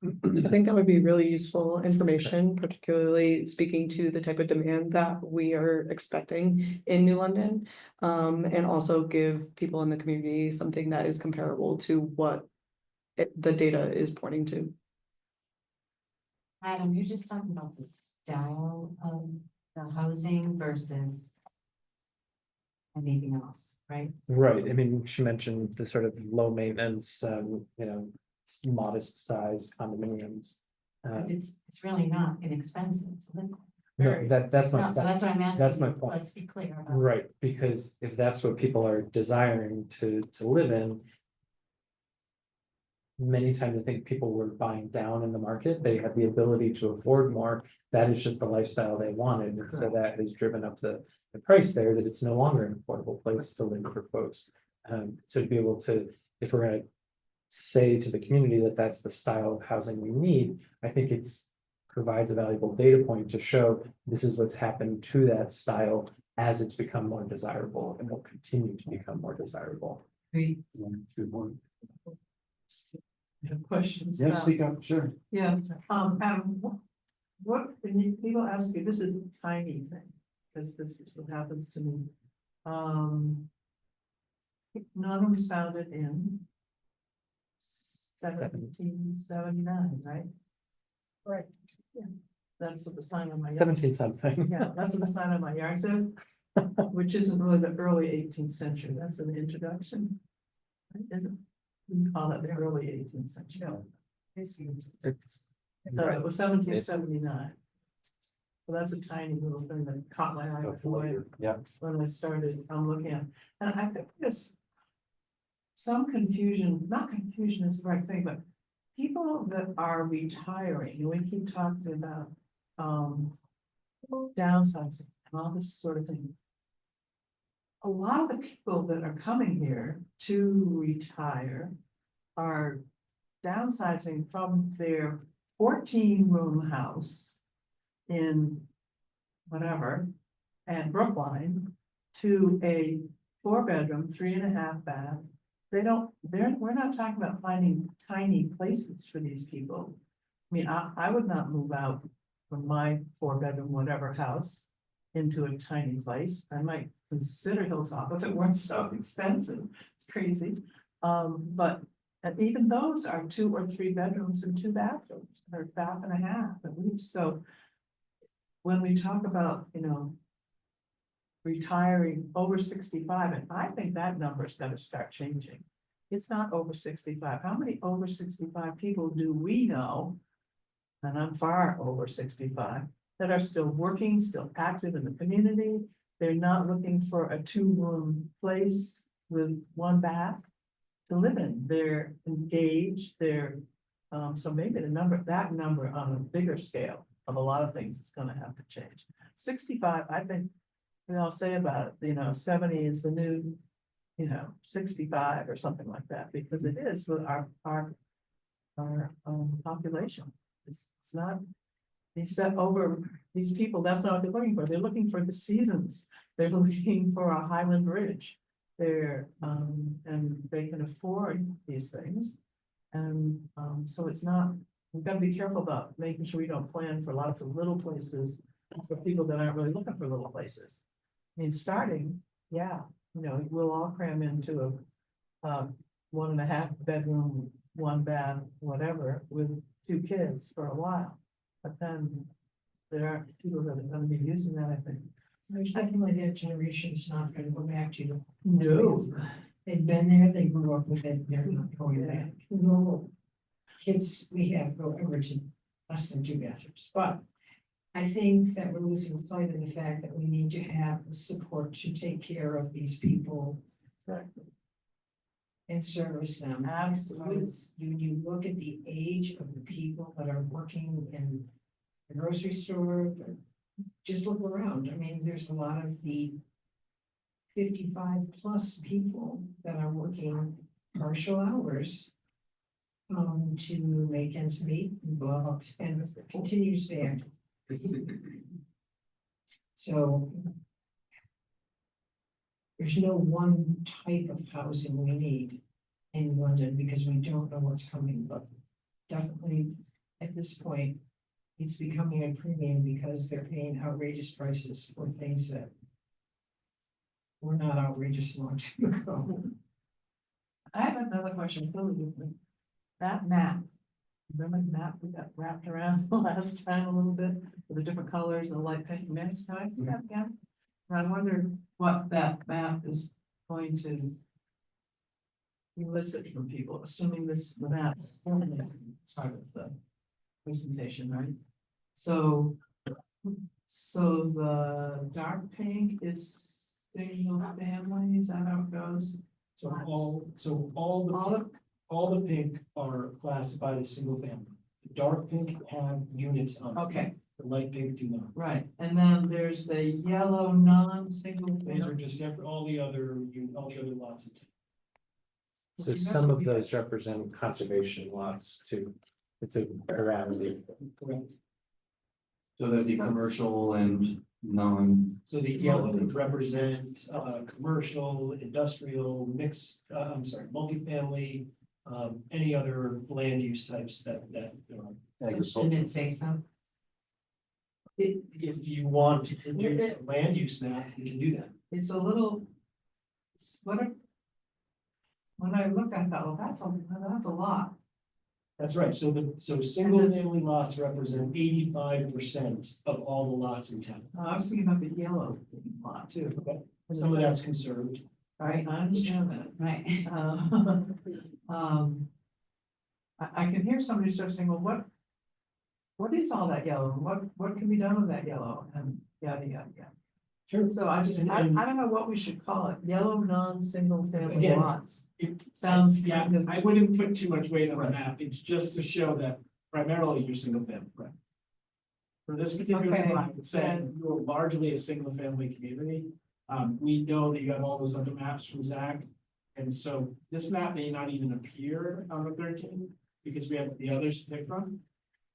D: I think that would be really useful information, particularly speaking to the type of demand that we are expecting in New London. And also give people in the community something that is comparable to what the data is pointing to.
G: Adam, you're just talking about the style of the housing versus anything else, right?
E: Right, I mean, she mentioned the sort of low maintenance, you know, modest size condominiums.
G: 'Cause it's really not inexpensive to live.
E: No, that's my,
G: No, so that's what I'm asking.
E: that's my
G: you.
E: point.
G: Let's be clear about.
E: Right, because if that's what people are desiring to live in. Many times I think people were buying down in the market, they had the ability to afford more, that is just the lifestyle they wanted, and so that has driven up the price there, that it's no longer an affordable place to live for folks. So to be able to, if we're gonna say to the community that that's the style of housing we need, I think it's provides a valuable data point to show this is what's happened to that style as it's become more desirable and will continue to become more desirable.
G: Great.
K: I have questions.
A: Yeah, speak up, sure.
K: Yeah, Adam, when people ask you, this is a tiny thing, because this is what happens to me. None was founded in 1779, right?
L: Right.
K: Yeah, that's what the sign on my.
E: 17 something.
K: Yeah, that's what the sign on my yard says, which isn't really the early 18th century, that's an introduction. Right, isn't it? We call it the early 18th century.
E: It's
K: So it was 1779. So that's a tiny little thing that caught my eye when
A: Yeah.
K: I started, looking at, and I think there's some confusion, not confusion is the right thing, but people that are retiring, and we keep talking about downsizing and all this sort of thing. A lot of the people that are coming here to retire are downsizing from their 14-room house in whatever, and Brookline to a 4-bedroom, 3.5 bath. We're not talking about finding tiny places for these people. I mean, I would not move out from my 4-bedroom, whatever house into a tiny place. I might consider Hilltop if it weren't so expensive. It's crazy. But and even those are 2 or 3 bedrooms and 2 bathrooms, or 1.5 baths at least. So when we talk about, you know, retiring over 65, and I think that number's got to start changing. It's not over 65. How many over 65 people do we know? And I'm far over 65 that are still working, still active in the community. They're not looking for a 2-room place with 1 bath to live in. They're engaged, so maybe that number on a bigger scale of a lot of things is gonna have to change. 65, I think, we all say about it, you know, 70 is the new, you know, 65 or something like that, because it is with our population. It's not, these people, that's not what they're looking for. They're looking for the seasons. They're looking for a Highland Bridge. And they can afford these things. And, so it's not, we've got to be careful about making sure we don't plan for lots of little places for people that aren't really looking for little places. I mean, starting, yeah, you know, we'll all cram into a 1.5 bedroom, 1 bath, whatever, with 2 kids for a while. But then there are people that are going to be using that, I think.
L: there's definitely that generation's not gonna go back to.
K: No.
L: They've been there, they grew up with it, they're not going back.
K: No.
L: Kids we have go over to less than 2 bathrooms, but I think that we're losing sight of the fact that we need to have the support to take care of these people and service them.
G: Absolutely.
L: When you look at the age of the people that are working in the grocery store, just look around. I mean, there's a lot of the 55+ people that are working partial hours to make ends meet and blah, blah, and continue to stay active. So there's no one type of housing we need in London because we don't know what's coming, but definitely at this point, it's becoming a premium because they're paying outrageous prices for things that were not outrageous a long time ago.
K: I have another question, totally. That map, remember the map we got wrapped around the last time a little bit, with the different colors and the light pink mix, how I see that again? And I wonder what that map is going to elicit from people, assuming this map is part of the presentation, right? So the dark pink is single family, is that how it goes?
H: All the pink are classified as single family. The dark pink have units on it.
K: Okay,
H: The light pink do not.
K: right, and then there's the yellow non-single
H: Those are
K: family.
H: just all the other lots.
E: So some of those represent conservation lots too. It's a variety.
H: Correct.
A: So that'd be commercial and non,
H: So the yellow would represent commercial, industrial, mixed, multifamily, any other land use types that there are.
G: Shouldn't it say so?
H: If you want to produce a land use map, you can do that.
K: It's a little. When I look, I thought, well, that's a lot.
H: That's right. So single family lots represent 85% of all the lots in town.
K: I was thinking about the yellow lot too.
H: Some of that's conserved.
K: Right, I understand that.
G: Right.
K: I can hear somebody start saying, well, what is all that yellow? What can be done with that yellow? And yada, yada, yada.
H: Sure.
K: So I don't know what we should call it. Yellow non-single family
H: Again,
K: lots.
B: It
K: Sounds
B: yeah,
K: kind of.
B: I wouldn't put too much weight on the map. It's just to show that primarily you're single family. Right. For this particular
K: Okay,
B: slide, it's saying you're largely a single family community. We know that you have all those other maps from Zach. And so this map may not even appear on the 13 because we have the others to pick from.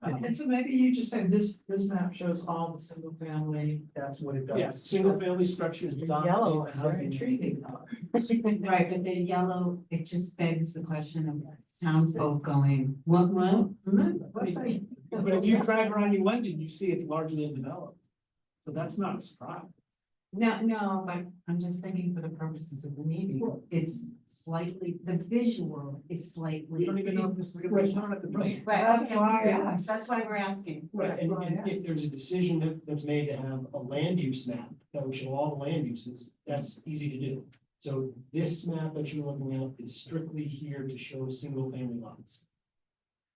K: And so maybe you just say this map shows all the single family.
H: That's what it does.
B: Yes, single family structures.
K: Yellow is very
B: housing.
K: intriguing.
G: Right, but the yellow, it just begs the question of town folk going, what?
K: What's that?
B: But if you drive around New London, you see it's largely undeveloped. So that's not a surprise.
G: No, but I'm just thinking for the purposes of the meeting, it's slightly, the visual is slightly.
B: We don't even know if this is a good restaurant at the break.
G: Right,
K: That's
G: okay,
K: why I
G: so
K: asked.
G: that's why we're asking.
H: Right, and
K: That's why I
H: if there's a decision that's made to have a land use map that would show all the land uses, that's easy to do. So this map that you're looking at is strictly here to show single family lots.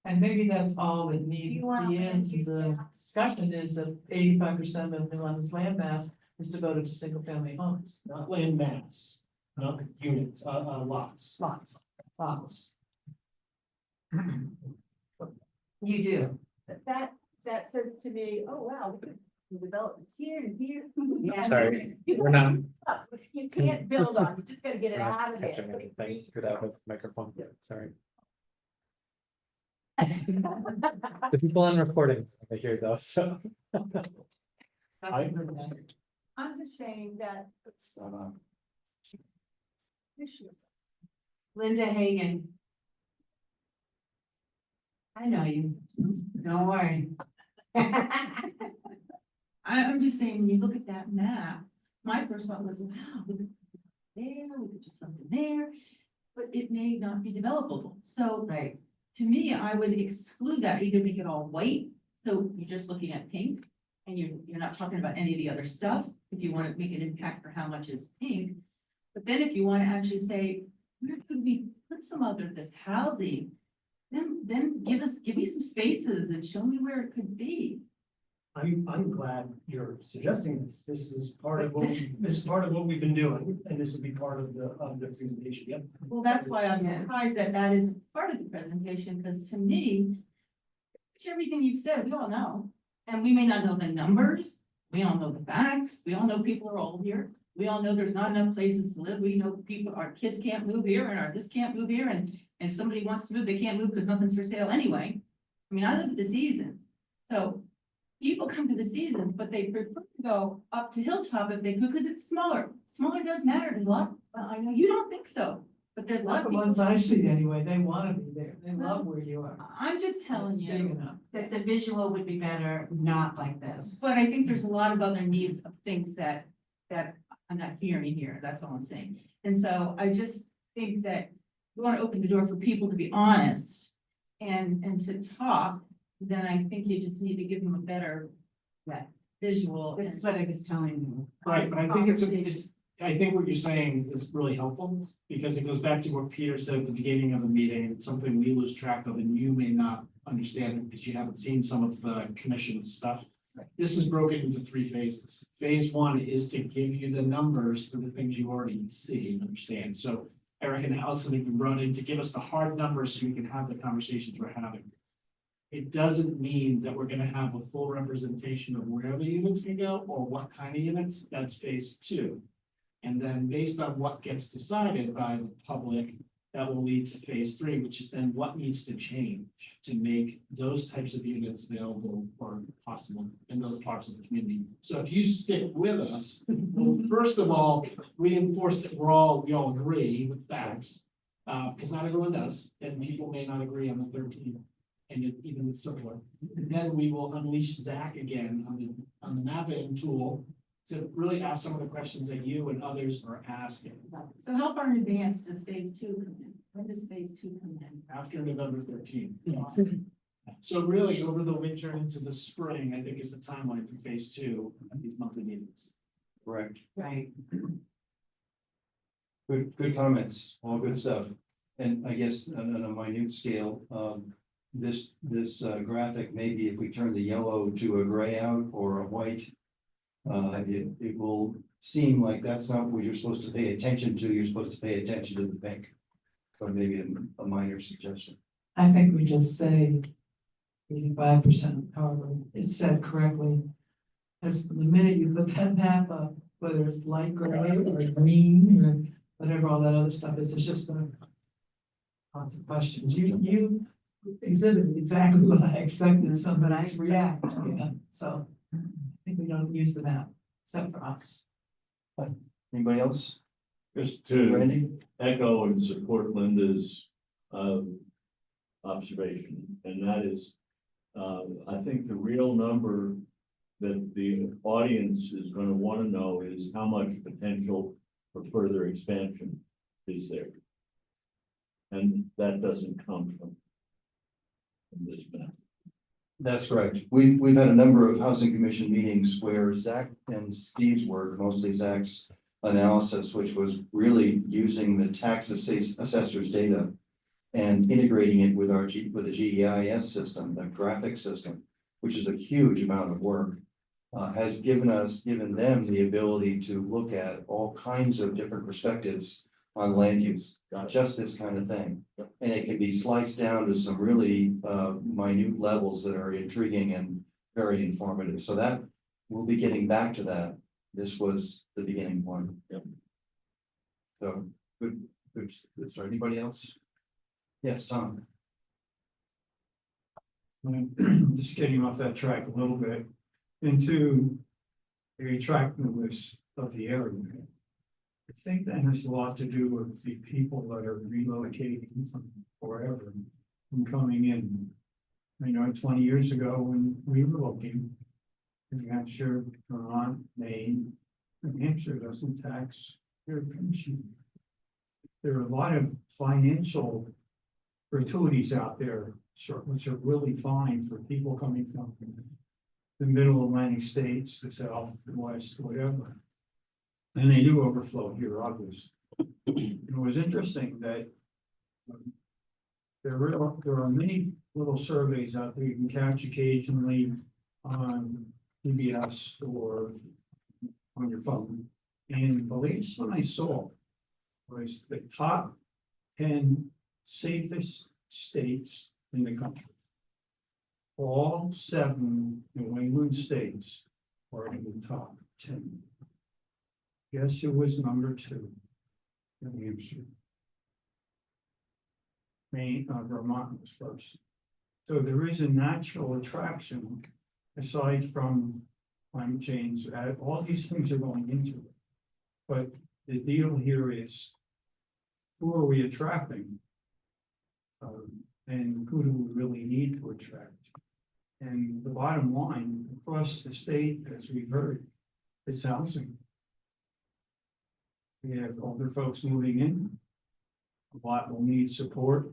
K: And maybe that's all that needs
G: Do you
K: to
G: want
K: be in
G: land use
K: the
G: map?
K: discussion is that 85% of New London's land mass is devoted to single family homes.
H: Not land mass, not units, lots.
K: Lots.
G: You do.
M: That says to me, oh, wow, we could develop this here and here.
G: Yeah.
E: Sorry,
M: You
E: we're not,
M: You can't build on, you just gotta get
E: we're
M: it
E: not
M: out of
E: catching
M: there.
E: anything without a microphone. Sorry.
M: I
E: The people on recording, I hear though, so.
M: I'm just saying that.
A: it's not on.
G: Linda Hagan. I know you, don't worry. I'm just saying, when you look at that map, my first thought was, wow, we could put there, we could do something there, but it may not be developable, so. Right. To me, I would exclude that, either make it all white, so you're just looking at pink, and you're not talking about any of the other stuff, if you want to make an impact for how much is pink. But then if you want to actually say, where could we put some other this housing? then give me some spaces and show me where it could be.
H: I'm glad you're suggesting this. This is part of what, this is part of what we've been doing, and this will be part of the presentation, yep.
G: Well, that's why I'm
L: Yeah.
G: surprised that that is part of the presentation, because to me, it's everything you've said, we all know. And we may not know the numbers, we all know the facts, we all know people are old here. We all know there's not enough places to live, we know people, our kids can't move here, and our this can't move here, and if somebody wants to move, they can't move because nothing's for sale anyway. I mean, I live at the Seasons, so people come to the Seasons, but they prefer to go up to Hilltop if they could, because it's smaller. Smaller does matter, there's a lot, well, I know you don't think so, but there's a lot
L: Not
G: of
L: the ones
G: people.
L: I see anyway, they wanna be there, they love where you are.
G: I'm just telling
L: It's big
G: you,
L: enough.
G: that the visual would be better, not like this. But I think there's a lot of other needs of things that I'm not hearing here, that's all I'm saying. And so I just think that we want to open the door for people to be honest and to talk, then I think you just need to give them a better visual. This is what I was telling you.
B: Right, but I think it's, I think what you're saying is really helpful, because it goes back to what Peter said at the beginning of the meeting, it's something we lose track of, and you may not understand it because you haven't seen some of the commission stuff. This is broken into 3 phases. Phase 1 is to give you the numbers for the things you already see and understand. So Eric and Allison have been brought in to give us the hard numbers so we can have the conversations we're having. It doesn't mean that we're gonna have a full representation of where the units can go or what kind of units. That's phase 2. And then based on what gets decided by the public, that will lead to phase 3, which is then what needs to change to make those types of units available or possible in those parts of the community. So if you stick with us, we'll first of all reinforce that we all agree with facts. Because not everyone does, and people may not agree on the 13th, and even it's simpler. And then we will unleash Zach again on the mapping tool to really ask some of the questions that you and others are asking.
G: So how far in advance does phase 2 come in? When does phase 2 come in?
B: After November 13th. So really, over the winter into the spring, I think is the timeline for phase 2 of these monthly meetings.
A: Correct.
G: Right.
A: Good comments, all good stuff. And I guess on a minute scale, this graphic, maybe if we turn the yellow to a gray out or a white, it will seem like that's not what you're supposed to pay attention to. You're supposed to pay attention to the pink. Or maybe a minor suggestion.
L: I think we just say 85%, however, it's said correctly. Because the minute you put that map up, whether it's light gray or green or whatever all that other stuff is, it's just a lots of questions. You exhibited exactly what I expected somebody to react, so I think we don't use the map, except for us.
A: Anybody else?
I: Just to
A: Randy?
I: echo and support Linda's observation, and that is, I think the real number that the audience is going to want to know is how much potential for further expansion is there. And that doesn't come from this map.
A: That's correct. We've had a number of housing commission meetings where Zach and Steve's work, mostly Zach's analysis, which was really using the tax assessor's data and integrating it with with the GEIS system, the graphic system, which is a huge amount of work, has given them the ability to look at all kinds of different perspectives on land use, just this kind of thing. And it can be sliced down to some really minute levels that are intriguing and very informative. So that we'll be getting back to that. This was the beginning one.
I: Yep.
A: So good start. Anybody else? Yes, Tom.
F: Just getting off that track a little bit into the attractiveness of the area. I think that has a lot to do with the people that are relocating from wherever and coming in. I know 20 years ago when we were looking, New Hampshire, Vermont, Maine, New Hampshire doesn't tax their pension. There are a lot of financial gratuities out there, which are really fine for people coming from the middle Atlantic states, the south, the west, whatever. And they do overflow here, obviously. It was interesting that there are many little surveys out there you can catch occasionally on PBS or on your phone. And the latest one I saw was the top 10 safest states in the country. All 7 New England states are in the top 10. Guess who was number 2? New Hampshire. Maine, Vermont was first. So there is a natural attraction aside from climate change, all these things are going into it. But the deal here is, who are we attracting? And who do we really need to attract? And the bottom line, across the state, as we've heard, is housing. We have older folks moving in. A lot will need support.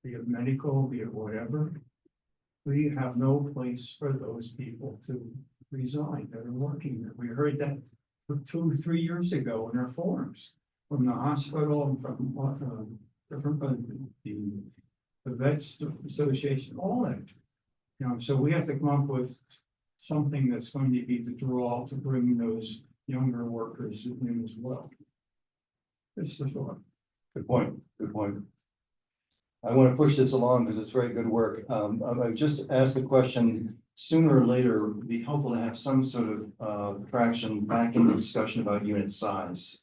F: Be it medical, be it whatever. We have no place for those people to reside that are working there. We heard that 2-3 years ago in our forums from the hospital and from different the Vets Association, all that. You know, so we have to come up with something that's going to be the draw to bring those younger workers in as well. That's the thought.
A: Good point, good point. I want to push this along because it's very good work. I've just asked the question, sooner or later, it would be helpful to have some sort of traction back in the discussion about unit size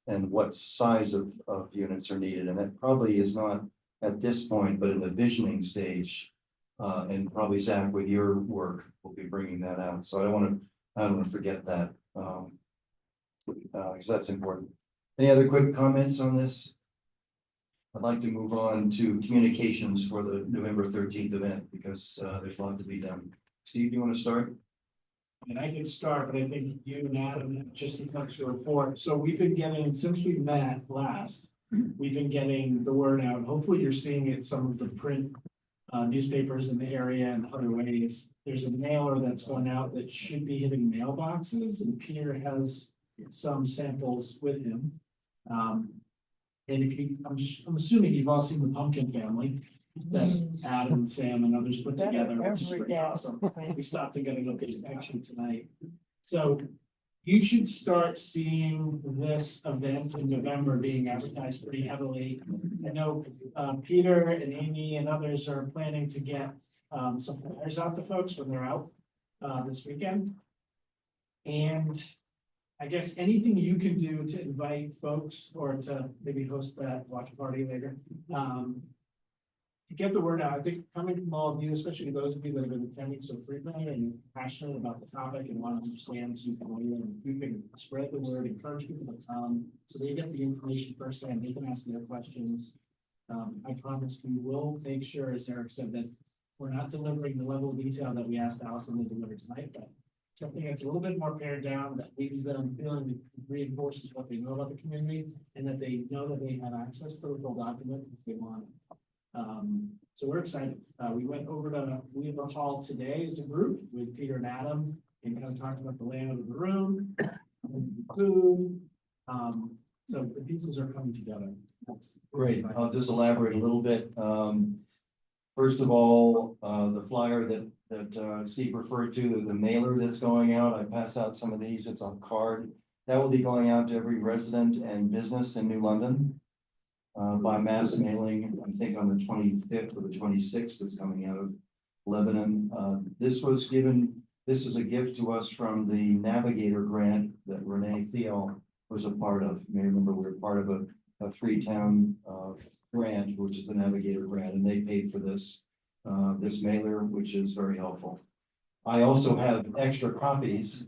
A: and what size of units are needed. And that probably is not at this point, but in the visioning stage. And probably Zach, with your work, will be bringing that out. So I don't want to forget that because that's important. Any other quick comments on this? I'd like to move on to communications for the November 13th event because there's a lot to be done. Steve, do you want to start?
B: And I can start, but I think you and Adam, just to touch your report. So we've been getting, since we met last, we've been getting the word out. Hopefully you're seeing it, some of the print newspapers in the area and other ways. There's a mailer that's going out that should be hitting mailboxes, and Peter has some samples with him. And if you, I'm assuming you've all seen the Pumpkin Family that Adam and Sam and others put together, which is pretty awesome. We stopped and got to go take a picture tonight. So you should start seeing this event in November being advertised pretty heavily. I know Peter and Amy and others are planning to get some flyers out to folks when they're out this weekend. And I guess anything you can do to invite folks or to maybe host that watch party later. To get the word out, I think coming from all of you, especially those of you that have been attending so frequently and passionate about the topic and want to understand, so you can spread the word, encourage people to come, so they get the information firsthand, they can ask their questions. I promise we will make sure, as Eric said, that we're not delivering the level of detail that we asked Allison to deliver tonight, but something that's a little bit more pared down, that leaves them feeling, reinforces what they know about the community, and that they know that they have access to the full document if they want it. So we're excited. We went over to Weaver Hall today as a group with Peter and Adam and kind of talked about the layout of the room, food. So the pieces are coming together. That's
A: Great. I'll just elaborate a little bit. First of all, the flyer that Steve referred to, the mailer that's going out, I passed out some of these. It's on card. That will be going out to every resident and business in New London. By mass mailing, I think on the 25th or the 26th, it's coming out of Lebanon. This is a gift to us from the Navigator grant that Renee Thiel was a part of. You may remember we were part of a Freetown grant, which is the Navigator grant, and they paid for this mailer, which is very helpful. I also have extra copies,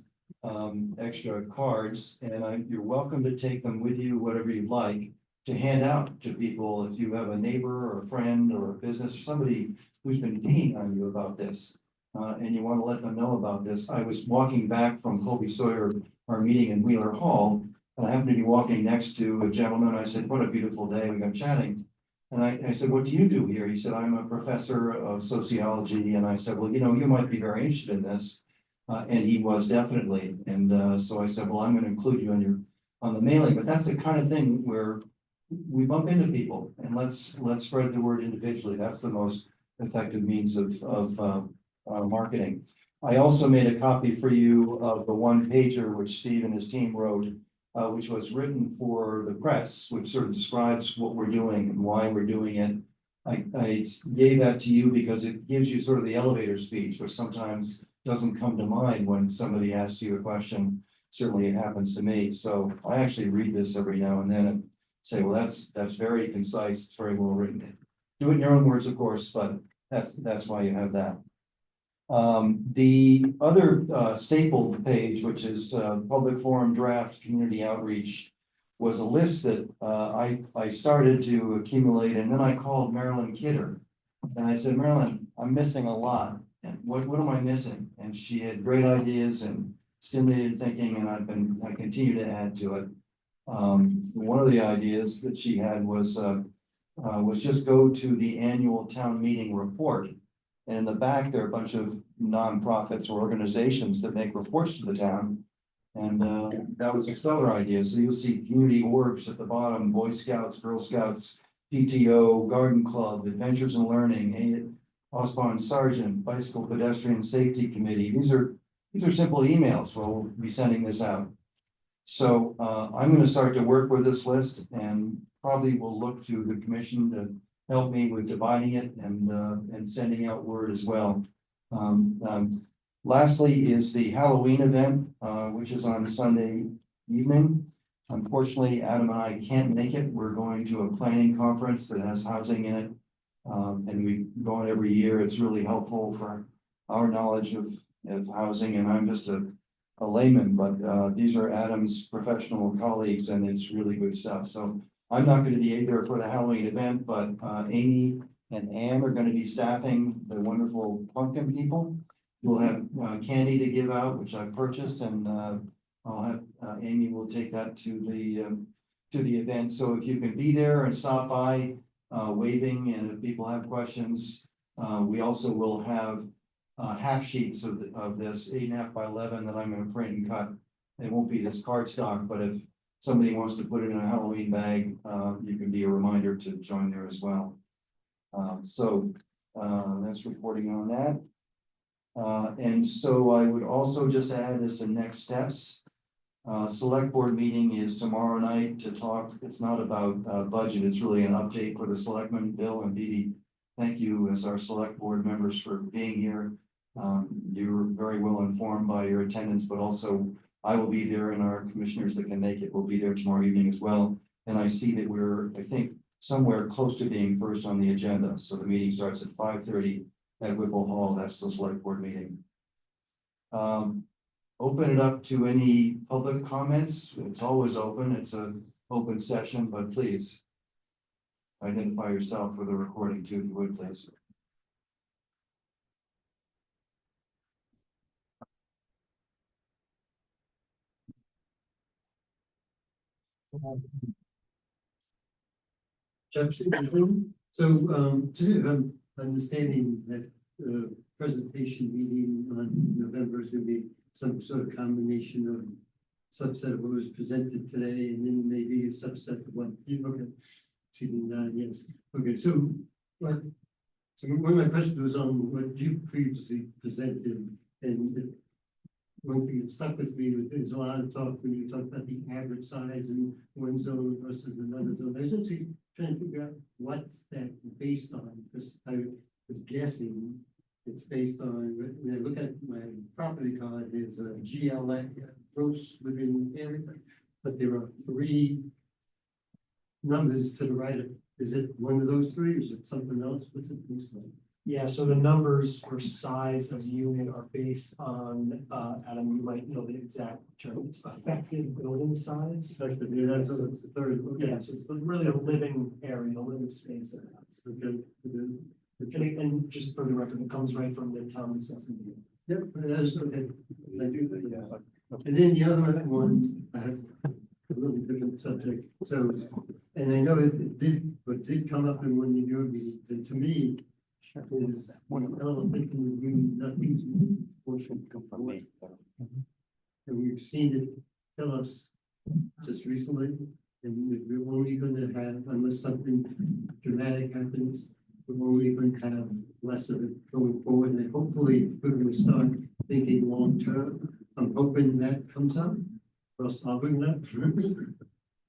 A: extra cards, and you're welcome to take them with you, whatever you'd like, to hand out to people if you have a neighbor or a friend or a business or somebody who's been pinging on you about this, and you want to let them know about this. I was walking back from Colby Sawyer, our meeting in Wheeler Hall, and I happened to be walking next to a gentleman. I said, "What a beautiful day." We got chatting. And I said, "What do you do here?" He said, "I'm a professor of sociology." And I said, "Well, you know, you might be very interested in this." And he was definitely. And so I said, "Well, I'm going to include you on the mailing." But that's the kind of thing where we bump into people and let's spread the word individually. That's the most effective means of marketing. I also made a copy for you of the one pager which Steve and his team wrote, which was written for the press, which sort of describes what we're doing and why we're doing it. I gave that to you because it gives you sort of the elevator speech, which sometimes doesn't come to mind when somebody asks you a question. Certainly it happens to me. So I actually read this every now and then and say, well, that's very concise. It's very well written. Do it in your own words, of course, but that's why you have that. The other stapled page, which is public forum draft community outreach, was a list that I started to accumulate, and then I called Marilyn Kidder. And I said, Marilyn, I'm missing a lot. And what am I missing? And she had great ideas and stimulated thinking, and I continue to add to it. One of the ideas that she had was just go to the annual town meeting report. And in the back, there are a bunch of nonprofits or organizations that make reports to the town. And that was a stellar idea. So you'll see community orgs at the bottom, Boy Scouts, Girl Scouts, PTO, Garden Club, Adventures in Learning, Osborne Sergeant, Bicycle Pedestrian Safety Committee. These are simple emails. We'll be sending this out. So I'm going to start to work with this list and probably will look to the commission to help me with dividing it and sending out word as well. Lastly is the Halloween event, which is on Sunday evening. Unfortunately, Adam and I can't make it. We're going to a planning conference that has housing in it. And we go on every year. It's really helpful for our knowledge of housing, and I'm just a layman, but these are Adam's professional colleagues and it's really good stuff. So I'm not going to be there for the Halloween event, but Amy and Anne are going to be staffing the wonderful pumpkin people. We'll have candy to give out, which I've purchased, and I'll have Amy will take that to the event. So if you can be there and stop by waving, and if people have questions, we also will have half sheets of this 8.5 by 11 that I'm going to print and cut. It won't be this cardstock, but if somebody wants to put it in a Halloween bag, you can be a reminder to join there as well. So that's reporting on that. And so I would also just add as to next steps. Select board meeting is tomorrow night to talk. It's not about budget. It's really an update for the selectmen. Bill and Dee Dee, thank you as our select board members for being here. You were very well informed by your attendance, but also I will be there, and our commissioners that can make it will be there tomorrow evening as well. And I see that we're, I think, somewhere close to being first on the agenda. So the meeting starts at 5:30 at Whipple Hall. That's the select board meeting. Open it up to any public comments. It's always open. It's an open session, but please identify yourself for the recording too, if you would, please.
N: So, today I'm understanding that the presentation meeting on November is going to be some sort of combination of subset of what was presented today, and then maybe a subset of what you look at. Yes. Okay, so what? So one of my questions was on what you previously presented, and one thing that stuck with me was there's a lot of talk when you talk about the average size in one zone versus another zone. I was actually trying to figure out what's that based on, because I was guessing it's based on, when I look at my property card, there's a GLA, gross living area, but there are 3 numbers to the right. Is it one of those 3 or is it something else? What's it based on?
H: Yeah, so the numbers for size of unit are based on, Adam, you might know the exact term, it's effective building size.
N: Effective, yeah, that's the third. Okay.
H: Yeah, so it's really a living area, a living space of the house.
N: Okay.
H: And just for the record, it comes right from the town's assessment.
N: Yep, that's okay. I do that, yeah. And then the other one has a little different subject. So, and I know it did come up in one of your meetings, and to me, is elephant in the room, nothing's and we've seen it tell us just recently, And we're only gonna have, unless something dramatic happens, we're only gonna have less of it going forward, and hopefully we're gonna start thinking long term. I'm hoping that comes up, or else I'll bring that.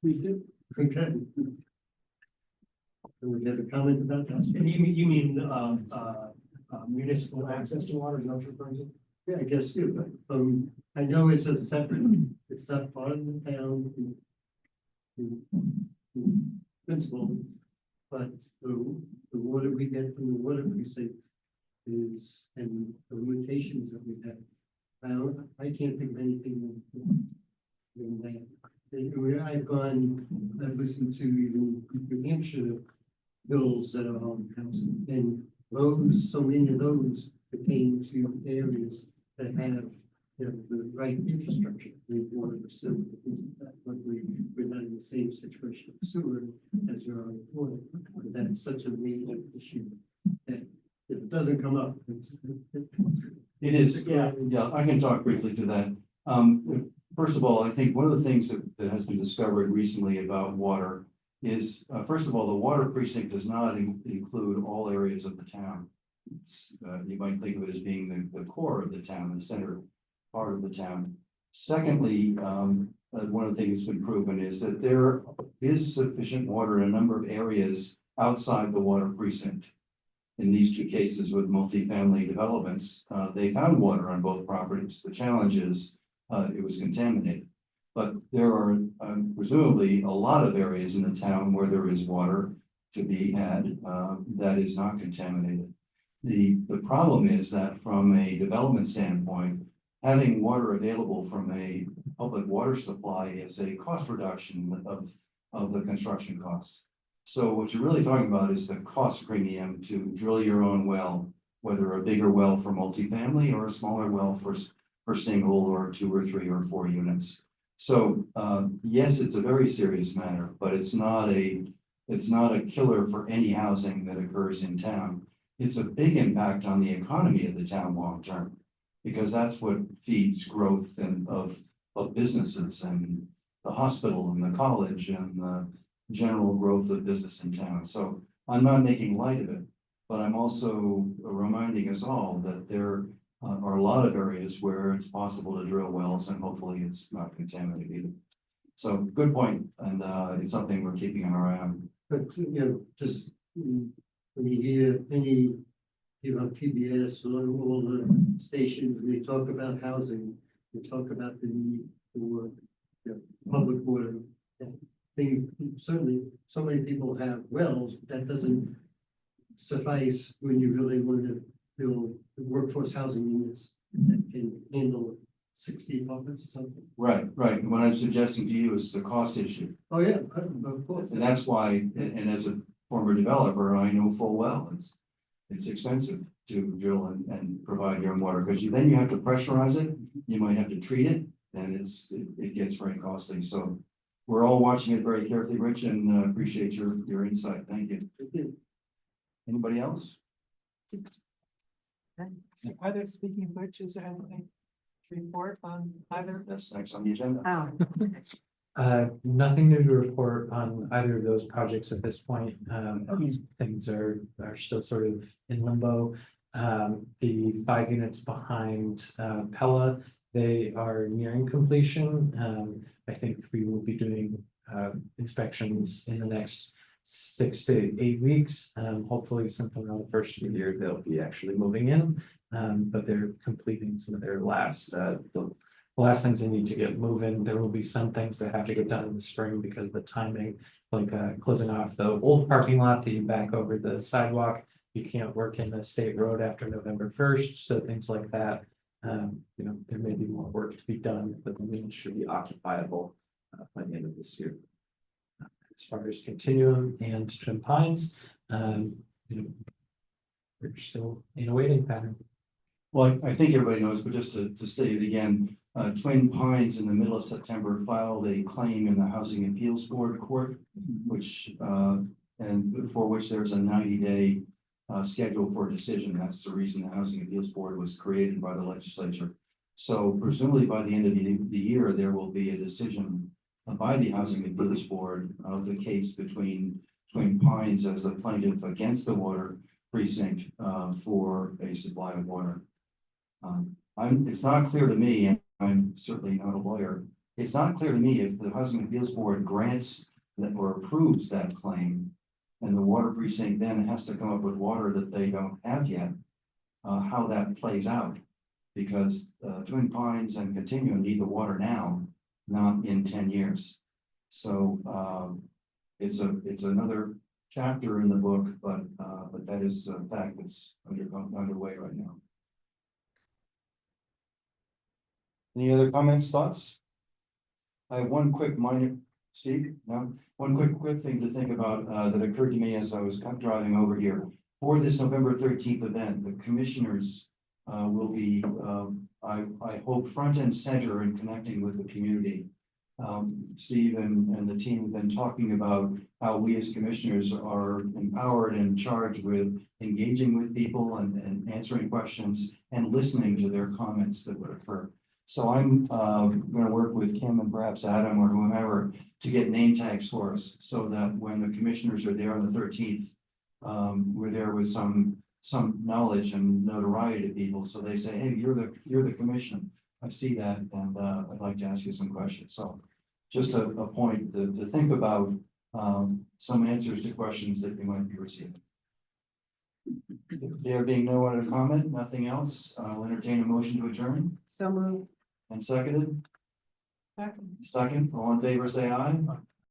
B: Please do.
N: Okay. And we have a comment about that?
H: And you mean, municipal access to water, is that what you're referring to?
N: Yeah, I guess, yeah, but, I know it's a separate, it's not part of the town. in Principle, but the water we get from the water precinct is, and the limitations that we have. I can't think of anything than that. And where I've listened to even New Hampshire bills that are on housing, and those, so many of those pertain to areas that have, you know, the right infrastructure, the water, the sewer, things like that. But we're not in the same situation with sewer as we are with water. But that's such a major issue that if it doesn't come up.
A: It is, yeah, I can talk briefly to that. First of all, I think one of the things that has been discovered recently about water is, first of all, the water precinct does not include all areas of the town. It's, you might think of it as being the core of the town, the center part of the town. Secondly, one of the things that's been proven is that there is sufficient water in a number of areas outside the water precinct. In these two cases with multifamily developments, they found water on both properties. The challenge is it was contaminated. But there are presumably a lot of areas in the town where there is water to be had that is not contaminated. The problem is that from a development standpoint, having water available from a public water supply is a cost reduction of the construction costs. So what you're really talking about is the cost premium to drill your own well, whether a bigger well for multifamily or a smaller well for single or 2 or 3 or 4 units. So yes, it's a very serious matter, but it's not a killer for any housing that occurs in town. It's a big impact on the economy of the town long term, because that's what feeds growth and of businesses and the hospital and the college and the general growth of business in town. So I'm not making light of it, but I'm also reminding us all that there are a lot of areas where it's possible to drill wells, and hopefully it's not contaminated either. So good point, and it's something we're keeping an eye on.
N: But, you know, just when you hear any, you know, PBS or all the stations, they talk about housing, they talk about the need for, you know, public water. Things, certainly, so many people have wells, but that doesn't suffice when you really want to build workforce housing units that can handle 60 apartments or something.
A: Right. What I'm suggesting to you is the cost issue.
N: Oh, yeah, of course.
A: And that's why, and as a former developer, I know full well, it's expensive to drill and provide your own water, because then you have to pressurize it, you might have to treat it, and it gets very costly. So we're all watching it very carefully, Rich, and appreciate your insight. Thank you.
N: Thank you.
A: Anybody else?
K: Are there, speaking of which, is there anything to report on either?
A: That's next on the agenda.
E: Nothing new to report on either of those projects at this point. Things are still sort of in limbo. The 5 units behind Pella, they are nearing completion. I think we will be doing inspections in the next 6 to 8 weeks. Hopefully sometime around the first of the year, they'll be actually moving in. But they're completing some of their last the last things they need to get moving. There will be some things that have to get done in the spring because of the timing, like closing off the old parking lot that you back over the sidewalk. You can't work in the state road after November 1st, so things like that. You know, there may be more work to be done, but the means should be occupiable by the end of this year. As far as Continuum and Twin Pines, you know, we're still in a waiting pattern.
A: Well, I think everybody knows, but just to state it again, Twin Pines in the middle of September filed a claim in the Housing Appeals Board court, which and for which there's a 90-day schedule for a decision. That's the reason the Housing Appeals Board was created by the legislature. So presumably by the end of the year, there will be a decision by the Housing Appeals Board of the case between Twin Pines as the plaintiff against the water precinct for a supply of water. It's not clear to me, and I'm certainly not a lawyer, it's not clear to me if the Housing Appeals Board grants that or approves that claim, and the water precinct then has to come up with water that they don't have yet, how that plays out. Because Twin Pines and Continuum need the water now, not in 10 years. So it's another chapter in the book, but that is a fact that's underway right now. Any other comments, thoughts? I have one quick Steve, no, one quick thing to think about that occurred to me as I was driving over here. For this November 13th event, the commissioners will be, I hope, front and center in connecting with the community. Steve and the team have been talking about how we as commissioners are empowered and charged with engaging with people and answering questions and listening to their comments that would occur. So I'm going to work with Kim and perhaps Adam or whomever to get name tags for us so that when the commissioners are there on the 13th, we're there with some knowledge and notoriety to people. So they say, hey, you're the commission. I see that, and I'd like to ask you some questions. So just a point to think about some answers to questions that you might be receiving. There being no other comment, nothing else, I'll entertain a motion to adjourn.
D: So moved.
A: And seconded? Second, all in favor, say aye.